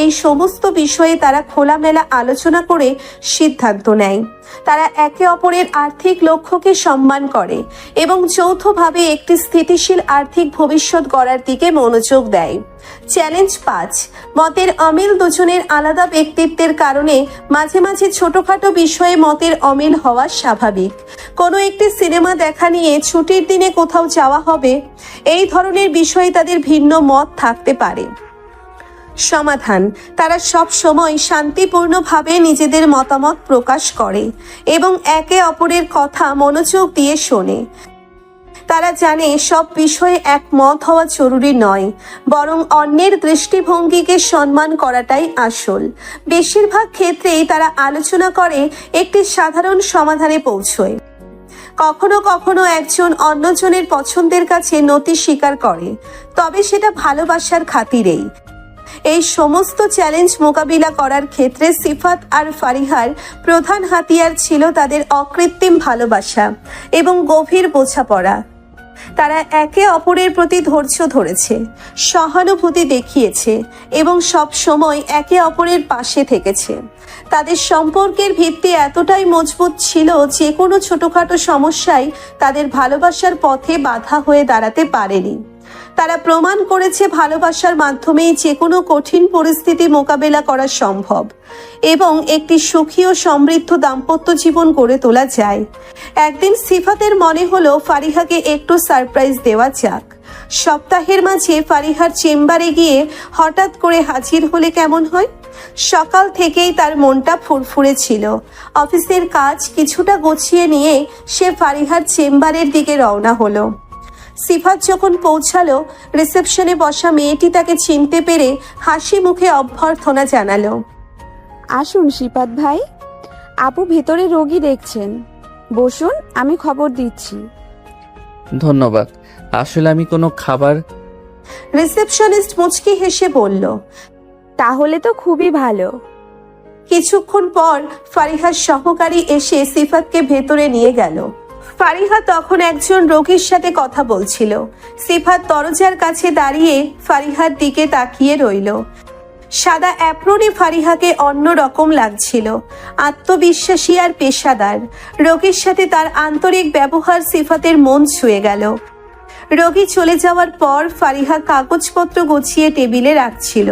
এই সমস্ত বিষয়ে তারা খোলামেলা আলোচনা করে সিদ্ধান্ত নেয়। তারা একে অপরের আর্থিক লক্ষ্যকে সম্মান করে এবং যৌথভাবে একটি স্থিতিশীল আর্থিক ভবিষ্যৎ গড়ার দিকে মনোযোগ দেয়। চ্যালেঞ্জ 5, মতের অমিল। দুজনের আলাদা ব্যক্তিত্বের কারণে মাঝে মাঝে ছোটখাটো বিষয়ে মতের অমিল হওয়া স্বাভাবিক। কোনো একটি সিনেমা দেখা নিয়ে ছুটির দিনে কোথাও যাওয়া হবে, এই ধরনের বিষয়ে তাদের ভিন্ন মত থাকতে পারে। সমাধান: তারা সব সময় শান্তিপূর্ণভাবে নিজেদের মতামত প্রকাশ করে এবং একে অপরের কথা মনোযোগ দিয়ে শোনে। তারা জানে সব বিষয়ে একমত হওয়া জরুরি নয়, বরং অন্যের দৃষ্টিভঙ্গিকে সম্মান করাটাই আসল। বেশিরভাগ ক্ষেত্রেই তারা আলোচনা করে একটি সাধারণ সমাধানে পৌঁছয়। কখনো কখনো একজন অন্যজনের পছন্দের কাছে নতি স্বীকার করে, তবে সেটা ভালোবাসার খাতিরেই। এই সমস্ত চ্যালেঞ্জ মোকাবিলা করার ক্ষেত্রে সিফাত আর ফারিহার প্রধান হাতিয়ার ছিল তাদের অকৃত্রিম ভালোবাসা এবং গভীর বোঝাপড়া। তারা একে অপরের প্রতি ধৈর্য ধরেছে, সহানুভূতি দেখিয়েছে এবং সব সময় একে অপরের পাশে থেকেছে। তাদের সম্পর্কের ভিত্তি এতটাই মজবুত ছিল যে কোনো ছোটখাটো সমস্যায় তাদের ভালোবাসার পথে বাধা হয়ে দাঁড়াতে পারেনি। তারা প্রমাণ করেছে ভালোবাসার মাধ্যমেই যে কোনো কঠিন পরিস্থিতি মোকাবেলা করা সম্ভব এবং একটি সুখী ও সমৃদ্ধ দাম্পত্য জীবন গড়ে তোলা যায়। একদিন সিফাতের মনে হলো ফারিহাকে একটু সারপ্রাইজ দেওয়া যাক। সপ্তাহের মাঝে ফারিহার চেম্বারে গিয়ে হঠাৎ করে হাজির হলে কেমন হয়? সকাল থেকেই তার মনটা ফুরফুরে ছিল। অফিসের কাজ কিছুটা গুছিয়ে নিয়ে সে ফারিহার চেম্বারের দিকে রওনা হলো। সিফাত যখন পৌঁছালো, রিসেপশনে বসা মেয়েটি তাকে চিনতে পেরে হাসি মুখে অভ্যর্থনা জানালো। আসুন সিফাত ভাই, আপু ভেতরে রোগী দেখছেন, বসুন, আমি খবর দিচ্ছি। ধন্যবাদ। আসলে আমি কোনো খাবার রিসেপশনিস্ট মুচকি হেসে বলল। তাহলে তো খুবই ভালো। কিছুক্ষণ পর ফারিহার সহকারী এসে সিফাতকে ভেতরে নিয়ে গেল। ফারিহা তখন একজন রোগীর সাথে কথা বলছিল। সিফাত দরজার কাছে দাঁড়িয়ে ফারিহার দিকে তাকিয়ে রইল। সাদা অ্যাপ্রনে ফারিহাকে অন্য রকম লাগছিল, আত্মবিশ্বাসী আর পেশাদার। রোগীর সাথে তার আন্তরিক ব্যবহার সিফাতের মন ছুঁয়ে গেল। রোগী চলে যাওয়ার পর ফারিহা কাগজপত্র গুছিয়ে টেবিলে রাখছিল।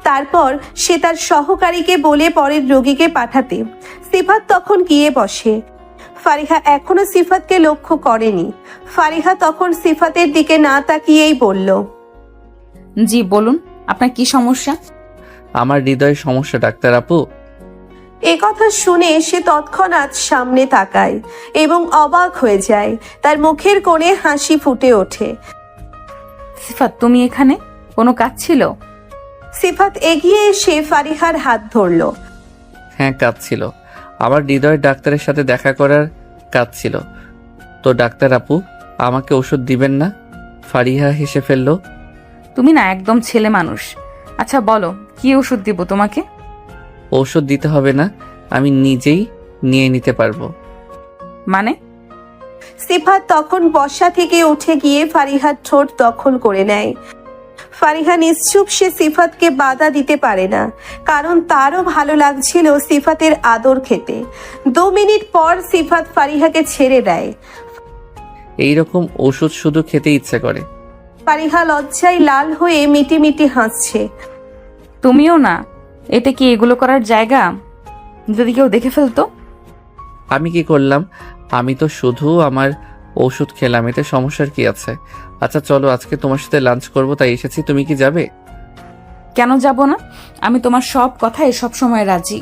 তারপর সে তার সহকারীকে বলে পরের রোগীকে পাঠাতে। সিফাত তখন গিয়ে বসে। ফারিহা এখনো সিফাতকে লক্ষ্য করেনি। ফারিহা তখন সিফাতের দিকে না তাকিয়েই বলল, জি বলুন, আপনার কি সমস্যা? আমার হৃদয়ের সমস্যা ডাক্তার আপু। এ কথা শুনে সে তৎক্ষণাৎ সামনে তাকায় এবং অবাক হয়ে যায়। তার মুখের কোণে হাসি ফুটে ওঠে। সিফাত, তুমি এখানে? কোনো কাজ ছিল? সিফাত এগিয়ে এসে ফারিহার হাত ধরল। হ্যাঁ, কাজ ছিল। আমার হৃদয়ের ডাক্তারের সাথে দেখা করার কাজ ছিল। তো ডাক্তার আপু, আমাকে ওষুধ দিবেন না? ফারিহা হেসে ফেলল। তুমি না একদম ছেলে মানুষ। আচ্ছা বলো, কি ওষুধ দিব তোমাকে? ঔষধ দিতে হবে না, আমি নিজেই নিয়ে নিতে পারবো। মানে? সিফাত তখন বসা থেকে উঠে গিয়ে ফারিহার ঠোঁট দখল করে নেয়। ফারিহা নিশ্চুপ, সে সিফাতকে বাধা দিতে পারে না, কারণ তারও ভালো লাগছিল সিফাতের আদর খেতে। 2 মিনিট পর সিফাত ফারিহাকে ছেড়ে দেয়। এইরকম ওষুধ শুধু খেতে ইচ্ছে করে। ফারিহা লজ্জায় লাল হয়ে মিটি মিটি হাসছে। তুমিও না? এটা কি এগুলো করার জায়গা? যদি কেউ দেখে ফেলতো? আমি কি করলাম? আমি তো শুধু আমার ওষুধ খেলাম, এতে সমস্যার কি আছে? আচ্ছা চলো, আজকে তোমার সাথে লাঞ্চ করবো তাই এসেছি। তুমি কি যাবে? কেন যাব না? আমি তোমার সব কথায় সব সময় রাজি।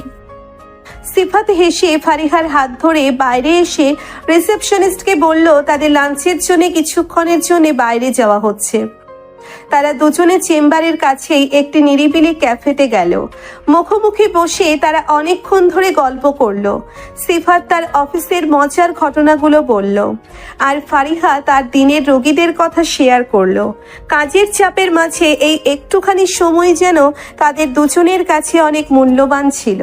সিফাত হেসে ফারিহার হাত ধরে বাইরে এসে রিসেপশনিস্টকে বলল তাদের লাঞ্চের জন্য কিছুক্ষণের জন্য বাইরে যাওয়া হচ্ছে। তারা দুজনে চেম্বারের কাছেই একটি নিরিবিলি ক্যাফেতে গেল। মুখোমুখি বসে তারা অনেকক্ষণ ধরে গল্প করলো। সিফাত তার অফিসের মজার ঘটনাগুলো বলল, আর ফারিহা তার দিনের রোগীদের কথা শেয়ার করলো। কাজের চাপের মাঝে এই একটুখানি সময় যেন তাদের দুজনের কাছে অনেক মূল্যবান ছিল।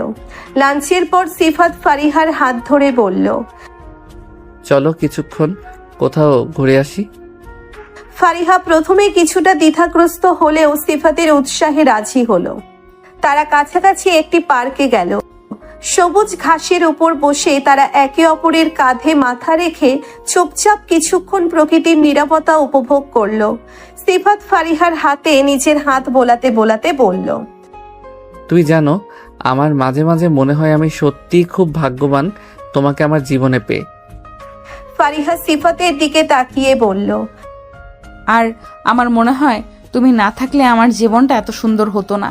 লাঞ্চের পর সিফাত ফারিহার হাত ধরে বলল, চলো কিছুক্ষণ কোথাও ঘুরে আসি। ফারিহা প্রথমে কিছুটা দ্বিধাগ্রস্ত হলেও সিফাতের উৎসাহে রাজি হলো। তারা কাছাকাছি একটি পার্কে গেল। সবুজ ঘাসের উপর বসে তারা একে অপরের কাঁধে মাথা রেখে চুপচাপ কিছুক্ষণ প্রকৃতির নীরবতা উপভোগ করলো। সিফাত ফারিহার হাতে নিজের হাত বোলাতে বোলাতে বলল, তুই জানো, আমার মাঝে মাঝে মনে হয় আমি সত্যিই খুব ভাগ্যবান তোমাকে আমার জীবনে পেয়ে। ফারিহা সিফাতের দিকে তাকিয়ে বলল, আর আমার মনে হয় তুমি না থাকলে আমার জীবনটা এত সুন্দর হতো না।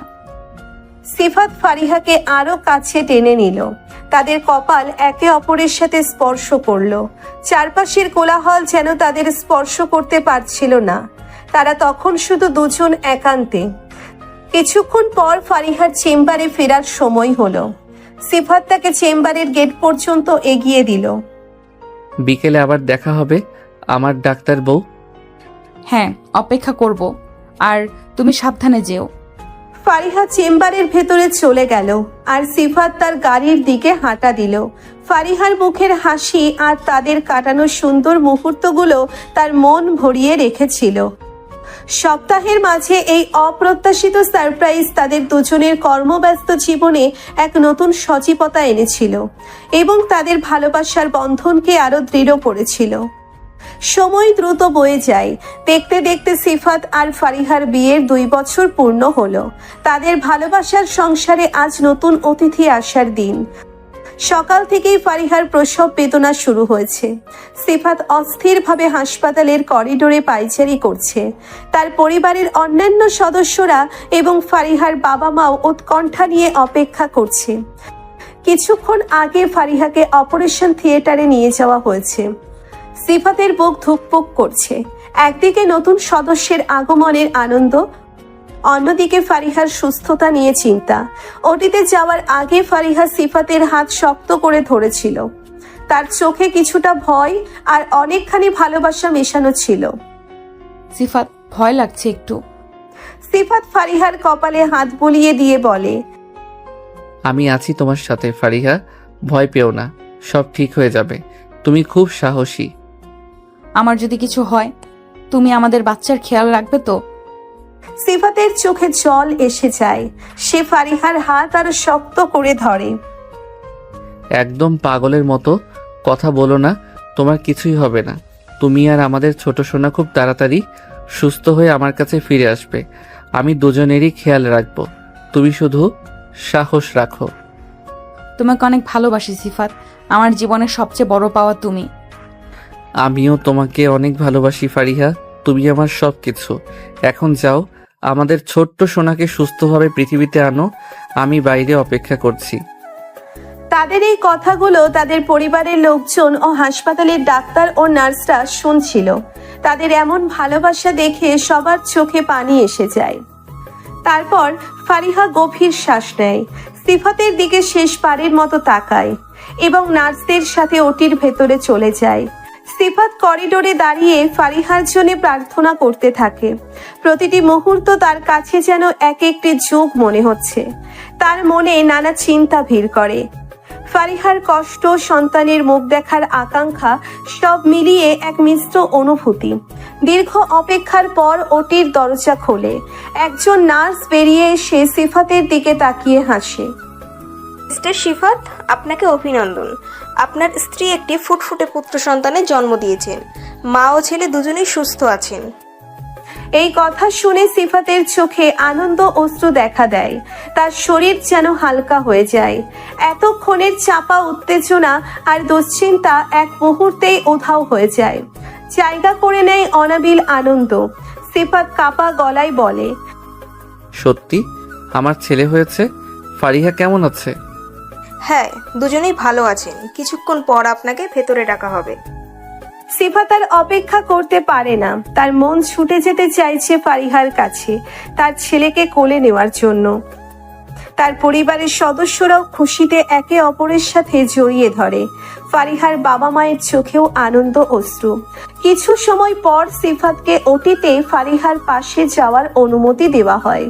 সিফাত ফারিহাকে আরো কাছে টেনে নিল। তাদের কপাল একে অপরের সাথে স্পর্শ করলো। চারপাশের কোলাহল যেন তাদের স্পর্শ করতে পারছিল না। তারা তখন শুধু দুজন একান্তে। কিছুক্ষণ পর ফারিহার চেম্বারে ফেরার সময় হলো। সিফাত তাকে চেম্বারের গেট পর্যন্ত এগিয়ে দিল। বিকেলে আবার দেখা হবে আমার ডাক্তার বউ। হ্যাঁ, অপেক্ষা করব। আর তুমি সাবধানে যেও। ফারিহা চেম্বারের ভেতরে চলে গেল আর সিফাত তার গাড়ির দিকে হাঁটা দিল। ফারিহার মুখের হাসি আর তাদের কাটানো সুন্দর মুহূর্তগুলো তার মন ভরিয়ে রেখেছিল। সপ্তাহের মাঝে এই অপ্রত্যাশিত সারপ্রাইজ তাদের দুজনের কর্মব্যস্ত জীবনে এক নতুন সজীবতা এনেছিল এবং তাদের ভালোবাসার বন্ধনকে আরো দৃঢ় করেছিল। সময় দ্রুত বয়ে যায়। দেখতে দেখতে সিফাত আর ফারিহার বিয়ের 2 বছর পূর্ণ হলো। তাদের ভালোবাসার সংসারে আজ নতুন অতিথি আসার দিন। সকাল থেকেই ফারিহার প্রসব বেদনা শুরু হয়েছে। সিফাত অস্থিরভাবে হাসপাতালের করিডোরে পায়চারি করছে। তার পরিবারের অন্যান্য সদস্যরা এবং ফারিহার বাবা মাও উৎকণ্ঠা নিয়ে অপেক্ষা করছে। কিছুক্ষণ আগে ফারিহাকে অপারেশন থিয়েটারে নিয়ে যাওয়া হয়েছে। সিফাতের বুক ধুকপুক করছে। একদিকে নতুন সদস্যের আগমনের আনন্দ, অন্যদিকে ফারিহার সুস্থতা নিয়ে চিন্তা। ওটিতে যাওয়ার আগে ফারিহা সিফাতের হাত শক্ত করে ধরেছিল। তার চোখে কিছুটা ভয় আর অনেকখানি ভালোবাসা মেশানো ছিল। সিফাত, ভয় লাগছে একটু। সিফাত ফারিহার কপালে হাত বুলিয়ে দিয়ে বলে, আমি আছি তোমার সাথে ফারিহা, ভয় পেও না, সব ঠিক হয়ে যাবে। তুমি খুব সাহসী। আমার যদি কিছু হয়, তুমি আমাদের বাচ্চার খেয়াল রাখবে তো? সিফাতের চোখে জল এসে যায়। সে ফারিহার হাত আরো শক্ত করে ধরে। একদম পাগলের মতো কথা বলো না, তোমার কিছুই হবে না। তুমি আর আমাদের ছোট সোনা খুব তাড়াতাড়ি সুস্থ হয়ে আমার কাছে ফিরে আসবে। আমি দুজনেরই খেয়াল রাখবো, তুমি শুধু সাহস রাখো। তোমাকে অনেক ভালোবাসি সিফাত, আমার জীবনের সবচেয়ে বড় পাওয়া তুমি। আমিও তোমাকে অনেক ভালোবাসি ফারিহা, তুমি আমার সব কিছু। এখন যাও, আমাদের ছোট্ট সোনাকে সুস্থভাবে পৃথিবীতে আনো, আমি বাইরে অপেক্ষা করছি। তাদের এই কথাগুলো তাদের পরিবারের লোকজন ও হাসপাতালের ডাক্তার ও নার্সরা শুনছিল। তাদের এমন ভালোবাসা দেখে সবার চোখে পানি এসে যায়। তারপর ফারিহা গভীর শ্বাস নেয়, সিফাতের দিকে শেষবারের মতো তাকায় এবং নার্সদের সাথে ওটির ভেতরে চলে যায়। সিফাত করিডোরে দাঁড়িয়ে ফারিহার জন্য প্রার্থনা করতে থাকে। প্রতিটি মুহূর্ত তার কাছে যেন এক একটি যুগ মনে হচ্ছে। তার মনে নানা চিন্তা ভিড় করে। ফারিহার কষ্ট, সন্তানের মুখ দেখার আকাঙ্ক্ষা, সব মিলিয়ে এক মিশ্র অনুভূতি। দীর্ঘ অপেক্ষার পর ওটির দরজা খোলে। একজন নার্স বেরিয়ে এসে সিফাতের দিকে তাকিয়ে হাসে। মিস্টার সিফাত, আপনাকে অভিনন্দন। আপনার স্ত্রী একটি ফুটফুটে পুত্র সন্তানের জন্ম দিয়েছেন। মা ও ছেলে দুজনেই সুস্থ আছেন। এই কথা শুনে সিফাতের চোখে আনন্দ অশ্রু দেখা দেয়। তার শরীর যেন হালকা হয়ে যায়। এতক্ষণের চাপা উত্তেজনা আর দুশ্চিন্তা এক মুহূর্তেই উধাও হয়ে যায়। জায়গা করে নেয় অনাবিল আনন্দ। সিফাত কাপা গলায় বলে, সত্যি আমার ছেলে হয়েছে? ফারিহা কেমন আছে? হ্যাঁ, দুজনেই ভালো আছেন। কিছুক্ষণ পর আপনাকে ভেতরে ডাকা হবে। সিফাত আর অপেক্ষা করতে পারে না। তার মন ছুটে যেতে চাইছে ফারিহার কাছে, তার ছেলেকে কোলে নেওয়ার জন্য। তার পরিবারের সদস্যরাও খুশিতে একে অপরের সাথে জড়িয়ে ধরে। ফারিহার বাবা মায়ের চোখেও আনন্দ অশ্রু। কিছু সময় পর সিফাতকে ওটিতে ফারিহার পাশে যাওয়ার অনুমতি দেওয়া হয়।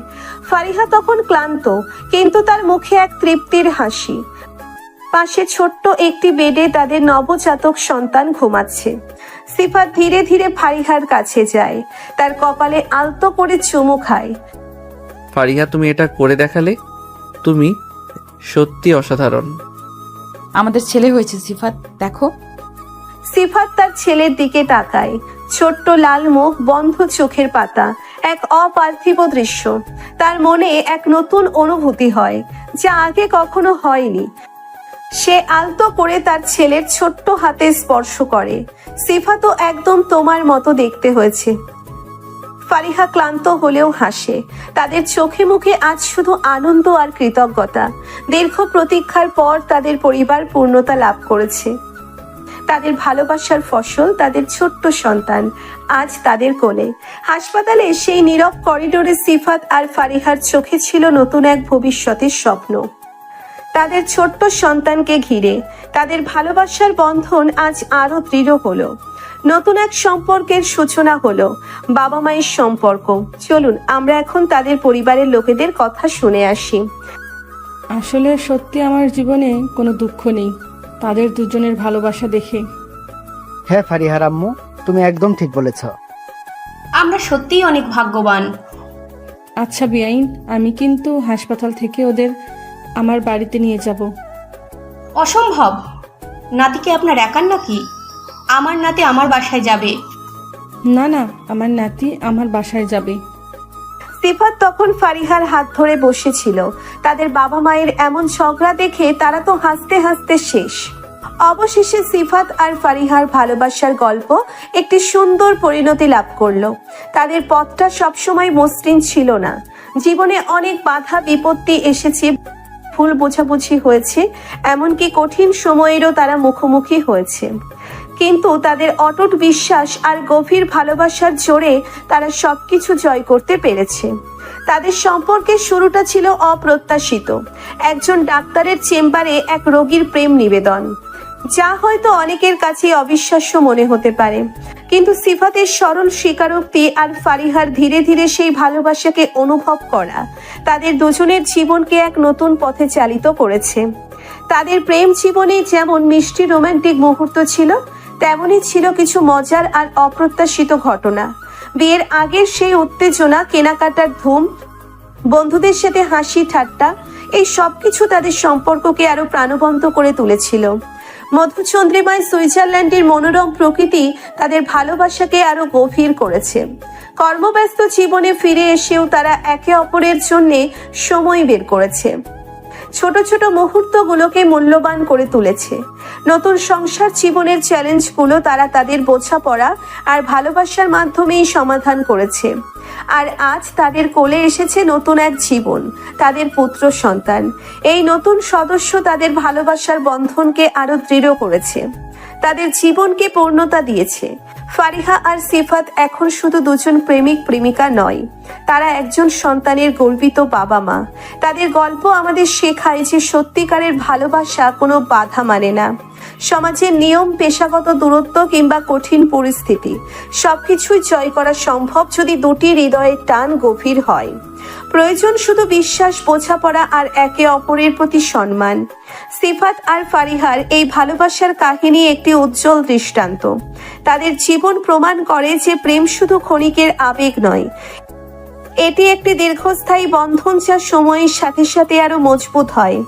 ফারিহা তখন ক্লান্ত, কিন্তু তার মুখে এক তৃপ্তির হাসি। পাশে ছোট্ট একটি বেডে তাদের নবজাতক সন্তান ঘুমাচ্ছে। সিফাত ধীরে ধীরে ফারিহার কাছে যায়, তার কপালে আলতো করে চুমু খায়। ফারিহা, তুমি এটা করে দেখালে, তুমি সত্যি অসাধারণ। আমাদের ছেলে হয়েছে সিফাত, দেখো। সিফাত তার ছেলের দিকে তাকায়। ছোট্ট লাল মুখ, বন্ধ চোখের পাতা, এক অপার্থিব দৃশ্য। তার মনে এক নতুন অনুভূতি হয়, যা আগে কখনো হয়নি। সে আলতো করে তার ছেলের ছোট্ট হাতে স্পর্শ করে। সিফাতও একদম তোমার মতো দেখতে হয়েছে। ফারিহা ক্লান্ত হলেও হাসে। তাদের চোখে মুখে আজ শুধু আনন্দ আর কৃতজ্ঞতা। দীর্ঘ প্রতীক্ষার পর তাদের পরিবার পূর্ণতা লাভ করেছে। তাদের ভালোবাসার ফসল, তাদের ছোট্ট সন্তান আজ তাদের কোলে। হাসপাতালে সেই নীরব করিডোরে সিফাত আর ফারিহার চোখে ছিল নতুন এক ভবিষ্যতের স্বপ্ন। তাদের ছোট্ট সন্তানকে ঘিরে তাদের ভালোবাসার বন্ধন আজ আরো দৃঢ় হলো। নতুন এক সম্পর্কের সূচনা হলো, বাবা মায়ের সম্পর্ক। চলুন আমরা এখন তাদের পরিবারের লোকেদের কথা শুনে আসি। আসলে সত্যি আমার জীবনে কোনো দুঃখ নেই তাদের দুজনের ভালোবাসা দেখে। হ্যাঁ ফারিহার আম্মু, তুমি একদম ঠিক বলেছ। আমরা সত্যিই অনেক ভাগ্যবান। আচ্ছা বিয়াইন, আমি কিন্তু হাসপাতাল থেকে ওদের আমার বাড়িতে নিয়ে যাব। অসম্ভব, নাতিকে আপনার একার নাকি? আমার নাতি আমার বাসায় যাবে। না না, আমার নাতি আমার বাসায় যাবে। সিফাত তখন ফারিহার হাত ধরে বসেছিল। তাদের বাবা মায়ের এমন ঝগড়া দেখে তারা তো হাসতে হাসতে শেষ। অবশেষে সিফাত আর ফারিহার ভালোবাসার গল্প একটি সুন্দর পরিণতি লাভ করলো। তাদের পথটা সবসময় মসৃণ ছিল না। জীবনে অনেক বাধা বিপত্তি এসেছে, ভুল বোঝাবুঝি হয়েছে, এমনকি কঠিন সময়েরও তারা মুখোমুখি হয়েছে। কিন্তু তাদের অটুট বিশ্বাস আর গভীর ভালোবাসার জোরে তারা সবকিছু জয় করতে পেরেছে। তাদের সম্পর্কের শুরুটা ছিল অপ্রত্যাশিত। একজন ডাক্তারের চেম্বারে এক রোগীর প্রেম নিবেদন, যা হয়তো অনেকের কাছে অবিশ্বাস্য মনে হতে পারে, কিন্তু সিফাতের সরল স্বীকারোক্তি আর ফারিহার ধীরে ধীরে সেই ভালোবাসাকে অনুভব করা তাদের দুজনের জীবনকে এক নতুন পথে চালিত করেছে। তাদের প্রেম জীবনে যেমন মিষ্টি রোমান্টিক মুহূর্ত ছিল, তেমনই ছিল কিছু মজার আর অপ্রত্যাশিত ঘটনা। বিয়ের আগের সেই উত্তেজনা, কেনাকাটার ধুম, বন্ধুদের সাথে হাসি ঠাট্টা, এই সবকিছু তাদের সম্পর্ককে আরো প্রাণবন্ত করে তুলেছিল। মধুচন্দ্রিমায় সুইজারল্যান্ডের মনোরম প্রকৃতি তাদের ভালোবাসাকে আরো গভীর করেছে। কর্মব্যস্ত জীবনে ফিরে এসেও তারা একে অপরের জন্য সময় বের করেছে। ছোট ছোট মুহূর্তগুলোকে মূল্যবান করে তুলেছে। নতুন সংসার জীবনের চ্যালেঞ্জগুলো তারা তাদের বোঝাপড়া আর ভালোবাসার মাধ্যমেই সমাধান করেছে। আর আজ তাদের কোলে এসেছে নতুন এক জীবন, তাদের পুত্র সন্তান। এই নতুন সদস্য তাদের ভালোবাসার বন্ধনকে আরো দৃঢ় করেছে, তাদের জীবনকে পূর্ণতা দিয়েছে। ফারিহা আর সিফাত এখন শুধু দুজন প্রেমিক প্রেমিকা নয়, তারা একজন সন্তানের গর্বিত বাবা মা। তাদের গল্প আমাদের শেখায় যে সত্যিকারের ভালোবাসা কোনো বাধা মানে না। সমাজের নিয়ম, পেশাগত দূরত্ব কিংবা কঠিন পরিস্থিতি সবকিছুই জয় করা সম্ভব যদি দুটি হৃদয়ের টান গভীর হয়। প্রয়োজন শুধু বিশ্বাস, বোঝাপড়া আর একে অপরের প্রতি সম্মান। সিফাত আর ফারিহার এই ভালোবাসার কাহিনী একটি উজ্জ্বল দৃষ্টান্ত। তাদের জীবন প্রমাণ করে যে প্রেম শুধু ক্ষণিকের আবেগ নয়, এটি একটি দীর্ঘস্থায়ী বন্ধন যা সময়ের সাথে সাথে আরো মজবুত হয়।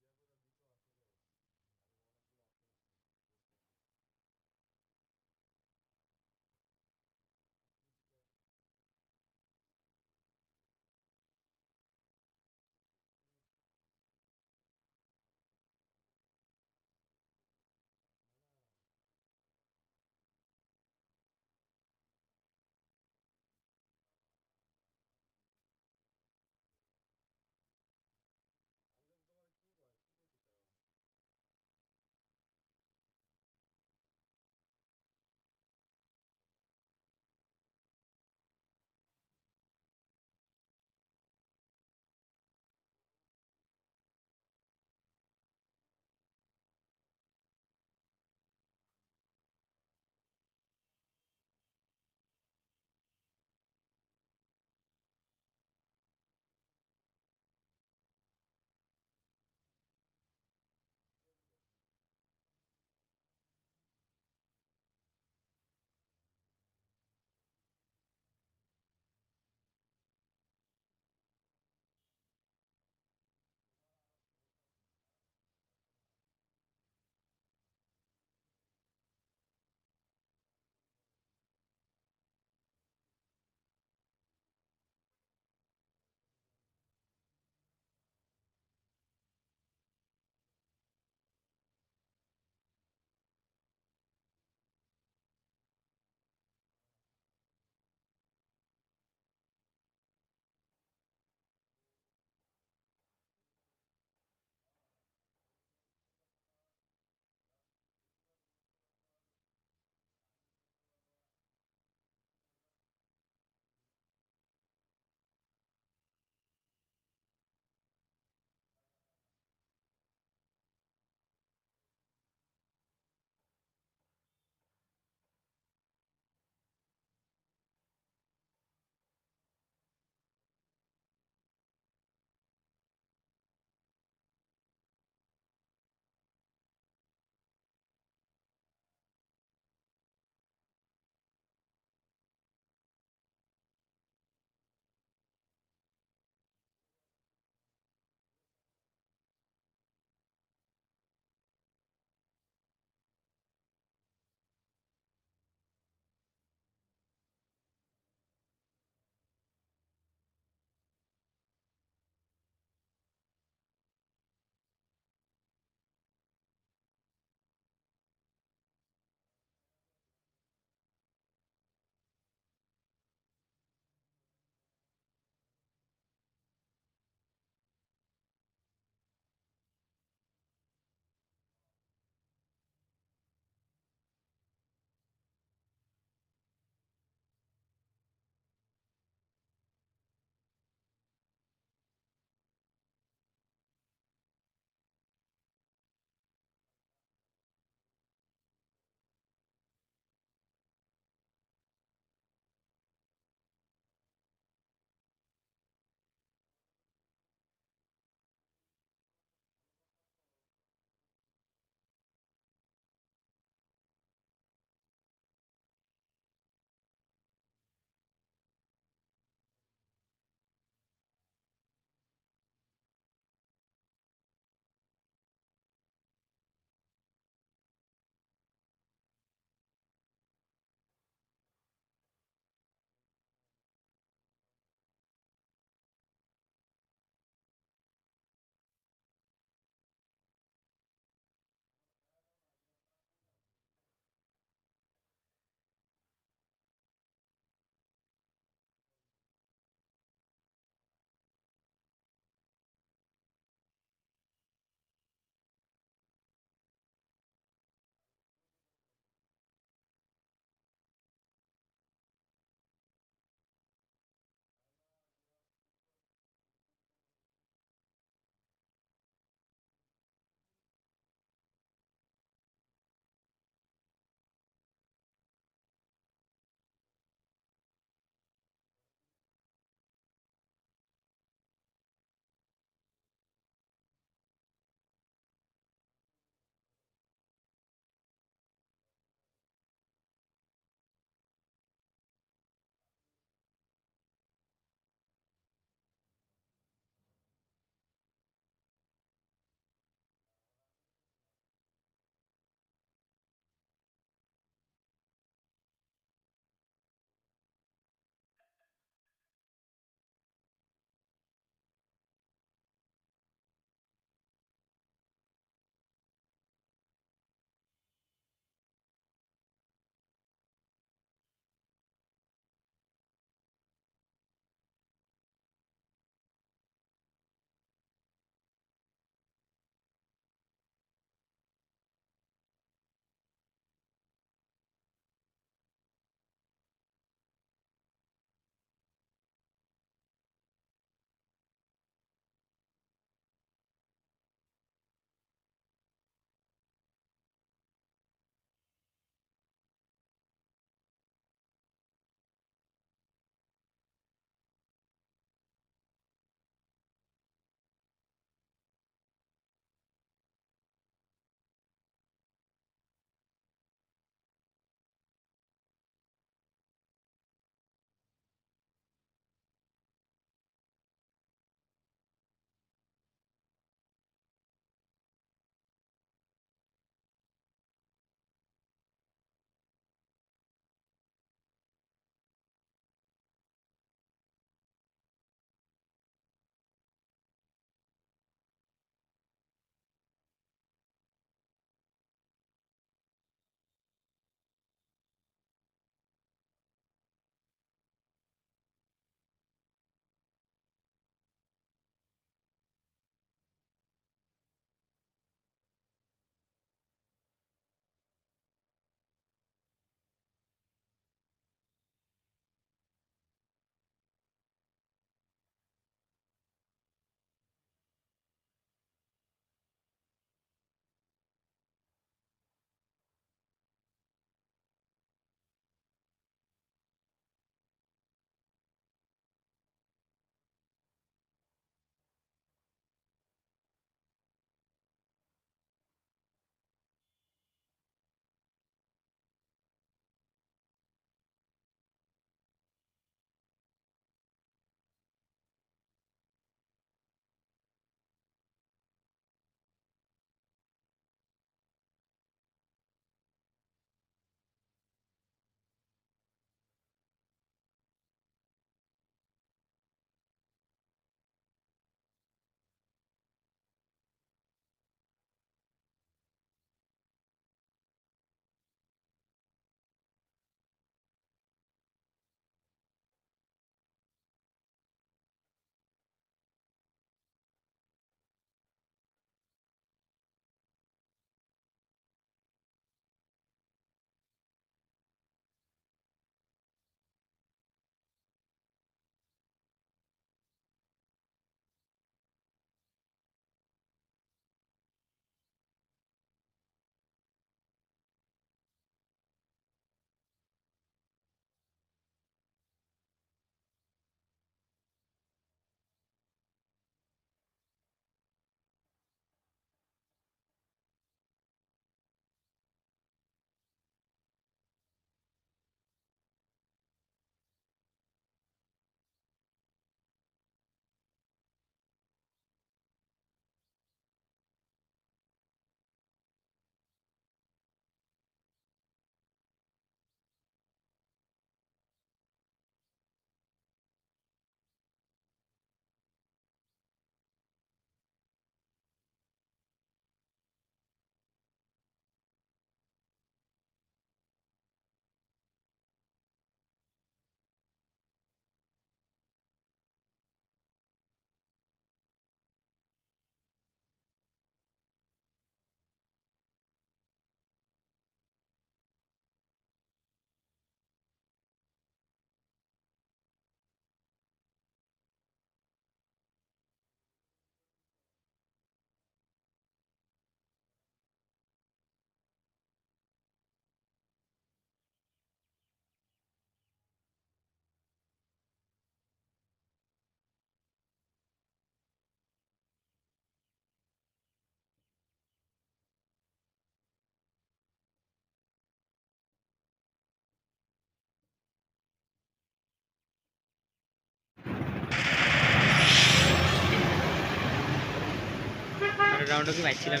রাউন্ডও কি মারছিলাম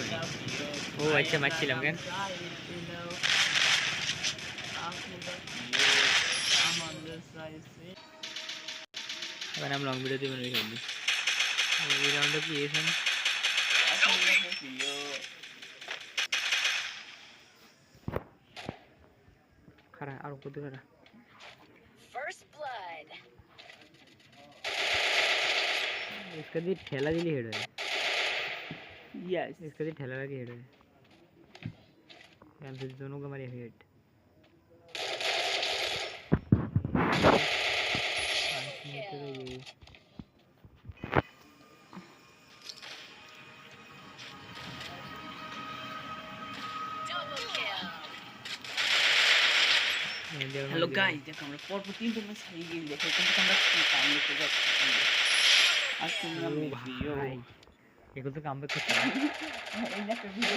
ও আচ্ছা মারছিলাম কেন এবার আমি লং ভিডিও দিয়ে মনে করলি এই রাউন্ডটা কি এসে খারা আর কত খারা इसका भी ठेला दिली हेड है यस इसका भी ठेला लगी हेड है यार फिर दोनों का मारी हेड হ্যালো গাইস দেখো আমরা পরপর তিনটে ম্যাচ হারিয়ে গেছি দেখো কিন্তু আমরা কি কাম করতে যাচ্ছি আর তুমি আমি ভিডিও এগুলো তো কাম করতে এই না একটা ভিডিও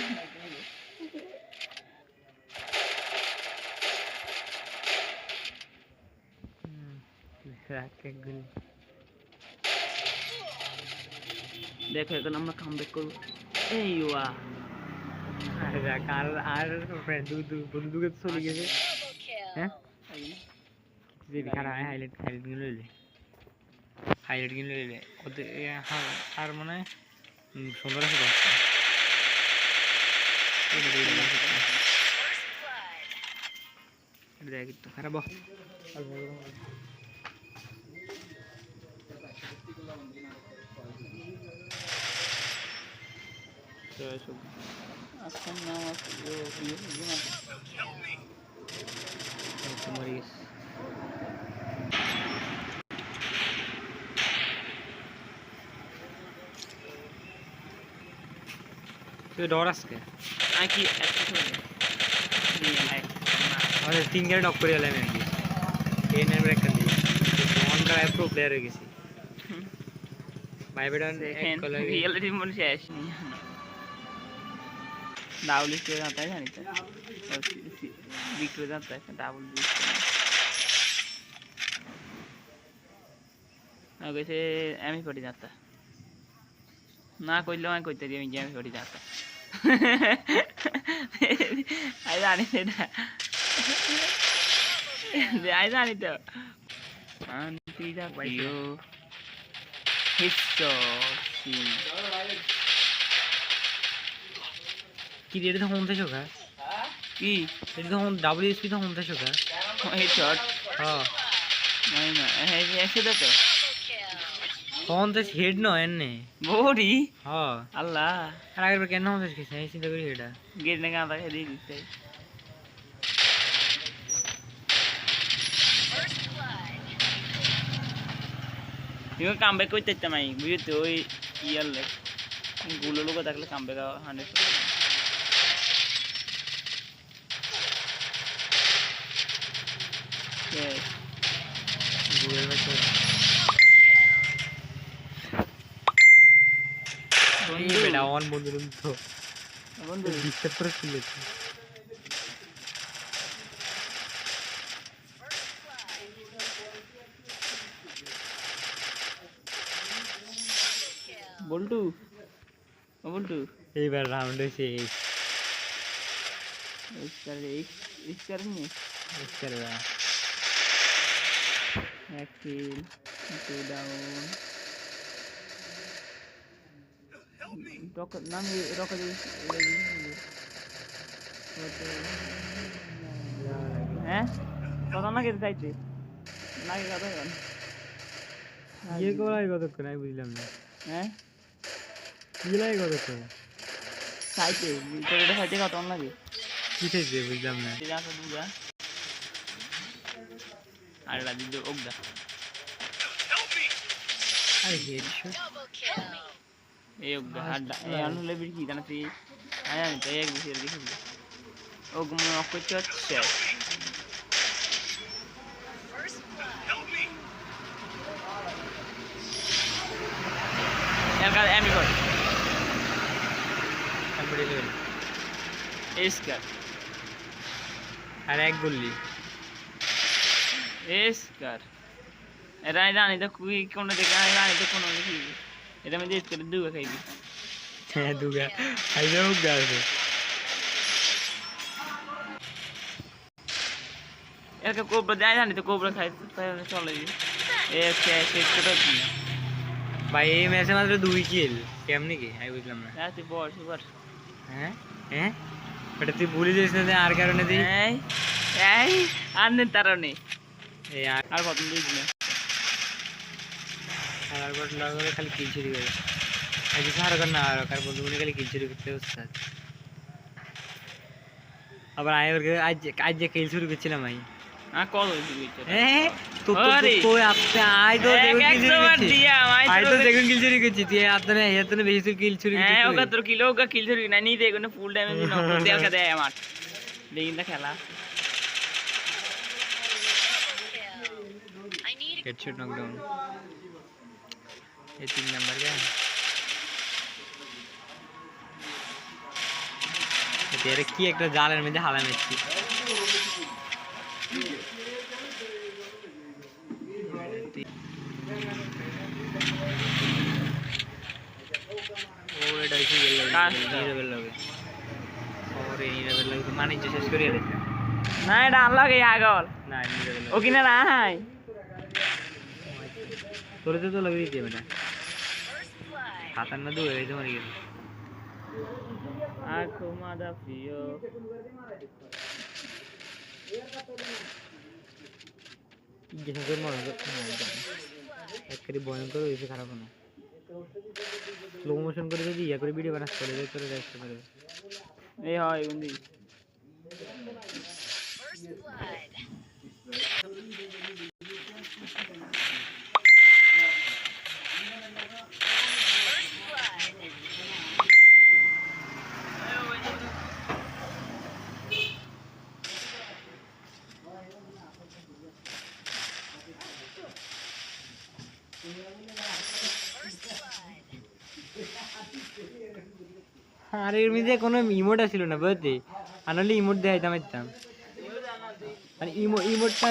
দেখো এখন আমরা কাম ব্যাক করবো এই ওয়া আর আর ফ্রেন্ড বন্ধুকে চলে গেছে হ্যাঁ হাইলাইট কিনে লইলে ওদের আর মনে হয় সুন্দর আছে দেখ একটু খারাপ এখন নাম আছে মরিস তুই ডর আজকে কি আমাদের তিনবার নক করে এলাম আর কি এই নেম রেখে দিই ওয়ান ড্রাইভ প্রো প্লেয়ার হয়ে গেছি ভাই বেটা এক কল রিয়েলিটি মনে শেষ নি ডাবল স্কোর जाता है जानी तो विक्ट्री जाता है डाबल ना कैसे एम ही पड़ी जाता ना कोई लो मैं कोई तेरी एम ही पड़ी जाता आई जानी थे ना आई जानी तो आंटी जा भाइयों हिस्सो सी কি রে এটা হোম থেকে শোকা কি এটা হোম ডব্লিউএসপি তো হোম থেকে শোকা হেডশট হ্যাঁ নাই না এই এসে দেখো হোম থেকে হেড ন এনে বড়ি হ্যাঁ আল্লাহ আর আগের কেন হোম থেকে কিছু চিন্তা করি এটা গেট না গাঁদা খেয়ে দিয়ে দিতে তুমি কাম ব্যাক করতে চাই আমি বুঝতে ওই ইয়ার লেগ গুলো লোক থাকলে কাম ব্যাক 100% গুগল মে বন্ধু বেটা অন বন্ধু তো বন্ধু ডিস্টার্ব করে ফেলেছে বল্টু বল্টু এইবার রাউন্ড হয়েছে इसका नहीं एक किल 2 डाउन रोक नाम रोक दे हैं पता ना कितने चाहते লাগে কত এখন ইয়ে করাই কতক্ষণ আমি বুঝলাম না হ্যাঁ কি লাগে কতক্ষণ চাইতে ভিতরে চাইতে কত লাগে কি চাইছে বুঝলাম না যা তো দুগা আর লাগি দে ওগদা আই হেডশট এই ওগদা আড্ডা এই আনুলে বিড়ি কি জানাতে আয়া নি তাই এক বিশের দেখি ওগম অকচ্ছে হচ্ছে এলকা এমি কর কমপ্লিট হলো এসকা আর এক বললি এসকার এটা আমি জানি তো কোন দেখে আমি জানি তো কোন দেখি এটা আমি দেখ করে দুগা খাইবি হ্যাঁ দুগা আইজা উগা আছে এরকম কোবরা দেয় জানি তো কোবরা খাই চলে ভাই এই ম্যাচে মাত্র 2 কিল কেমনে কি আমি বুঝলাম না তুই বল সুপার হ্যাঁ হ্যাঁ ওটা তুই ভুলে যাস না যে আর কারণে দিই এই আর নেই তারও নেই এই আর কত দিই না আর বট লাগলে খালি কিল চুরি করে আজ সারা কর না আর কার বন্ধু মনে খালি কিল চুরি করতে উস্তাদ আবার আজ যে কিল চুরি করছিলাম আমি কত দিই হ্যাঁ তো কই আপনি আই তো দেখুন কিল চুরি করছি তুই আপনি এতনে বেশি কিল চুরি করছিস হ্যাঁ ওকা তোর কিলো ওকা কিল চুরি না নি দেখো না ফুল ড্যামেজ দিন দেলকা দেয় আমার দেখিন না খেলা হেডশট নকডাউন ये 3 नंबर का तेरे की एक जालेर मধ্যে হালা মেছি ওরে ডাইসি গেল নিরবেল লাগে ওরে নিরবেল লাগে তো মানে শেষ করি রে না এটা আনলগে আগল না নিরবেল ও কিনা নাই তোরে তো লাগি দিতে বেটা খাতার না দুয়ে গেছে মরে গেছে আখো মাদা প্রিয় যেখানে তোর মনে একবারে ভয়ঙ্কর হয়েছে খারাপ না স্লো মোশন করে যদি ইয়া করে ভিডিও বানাস করে করে রেস্ট করে এই হয় বন্ধু আর এর মধ্যে কোনো ইমোট ছিল না বুঝতে আর নাহলে ইমোট দেখাইতাম মানে ইমোটটা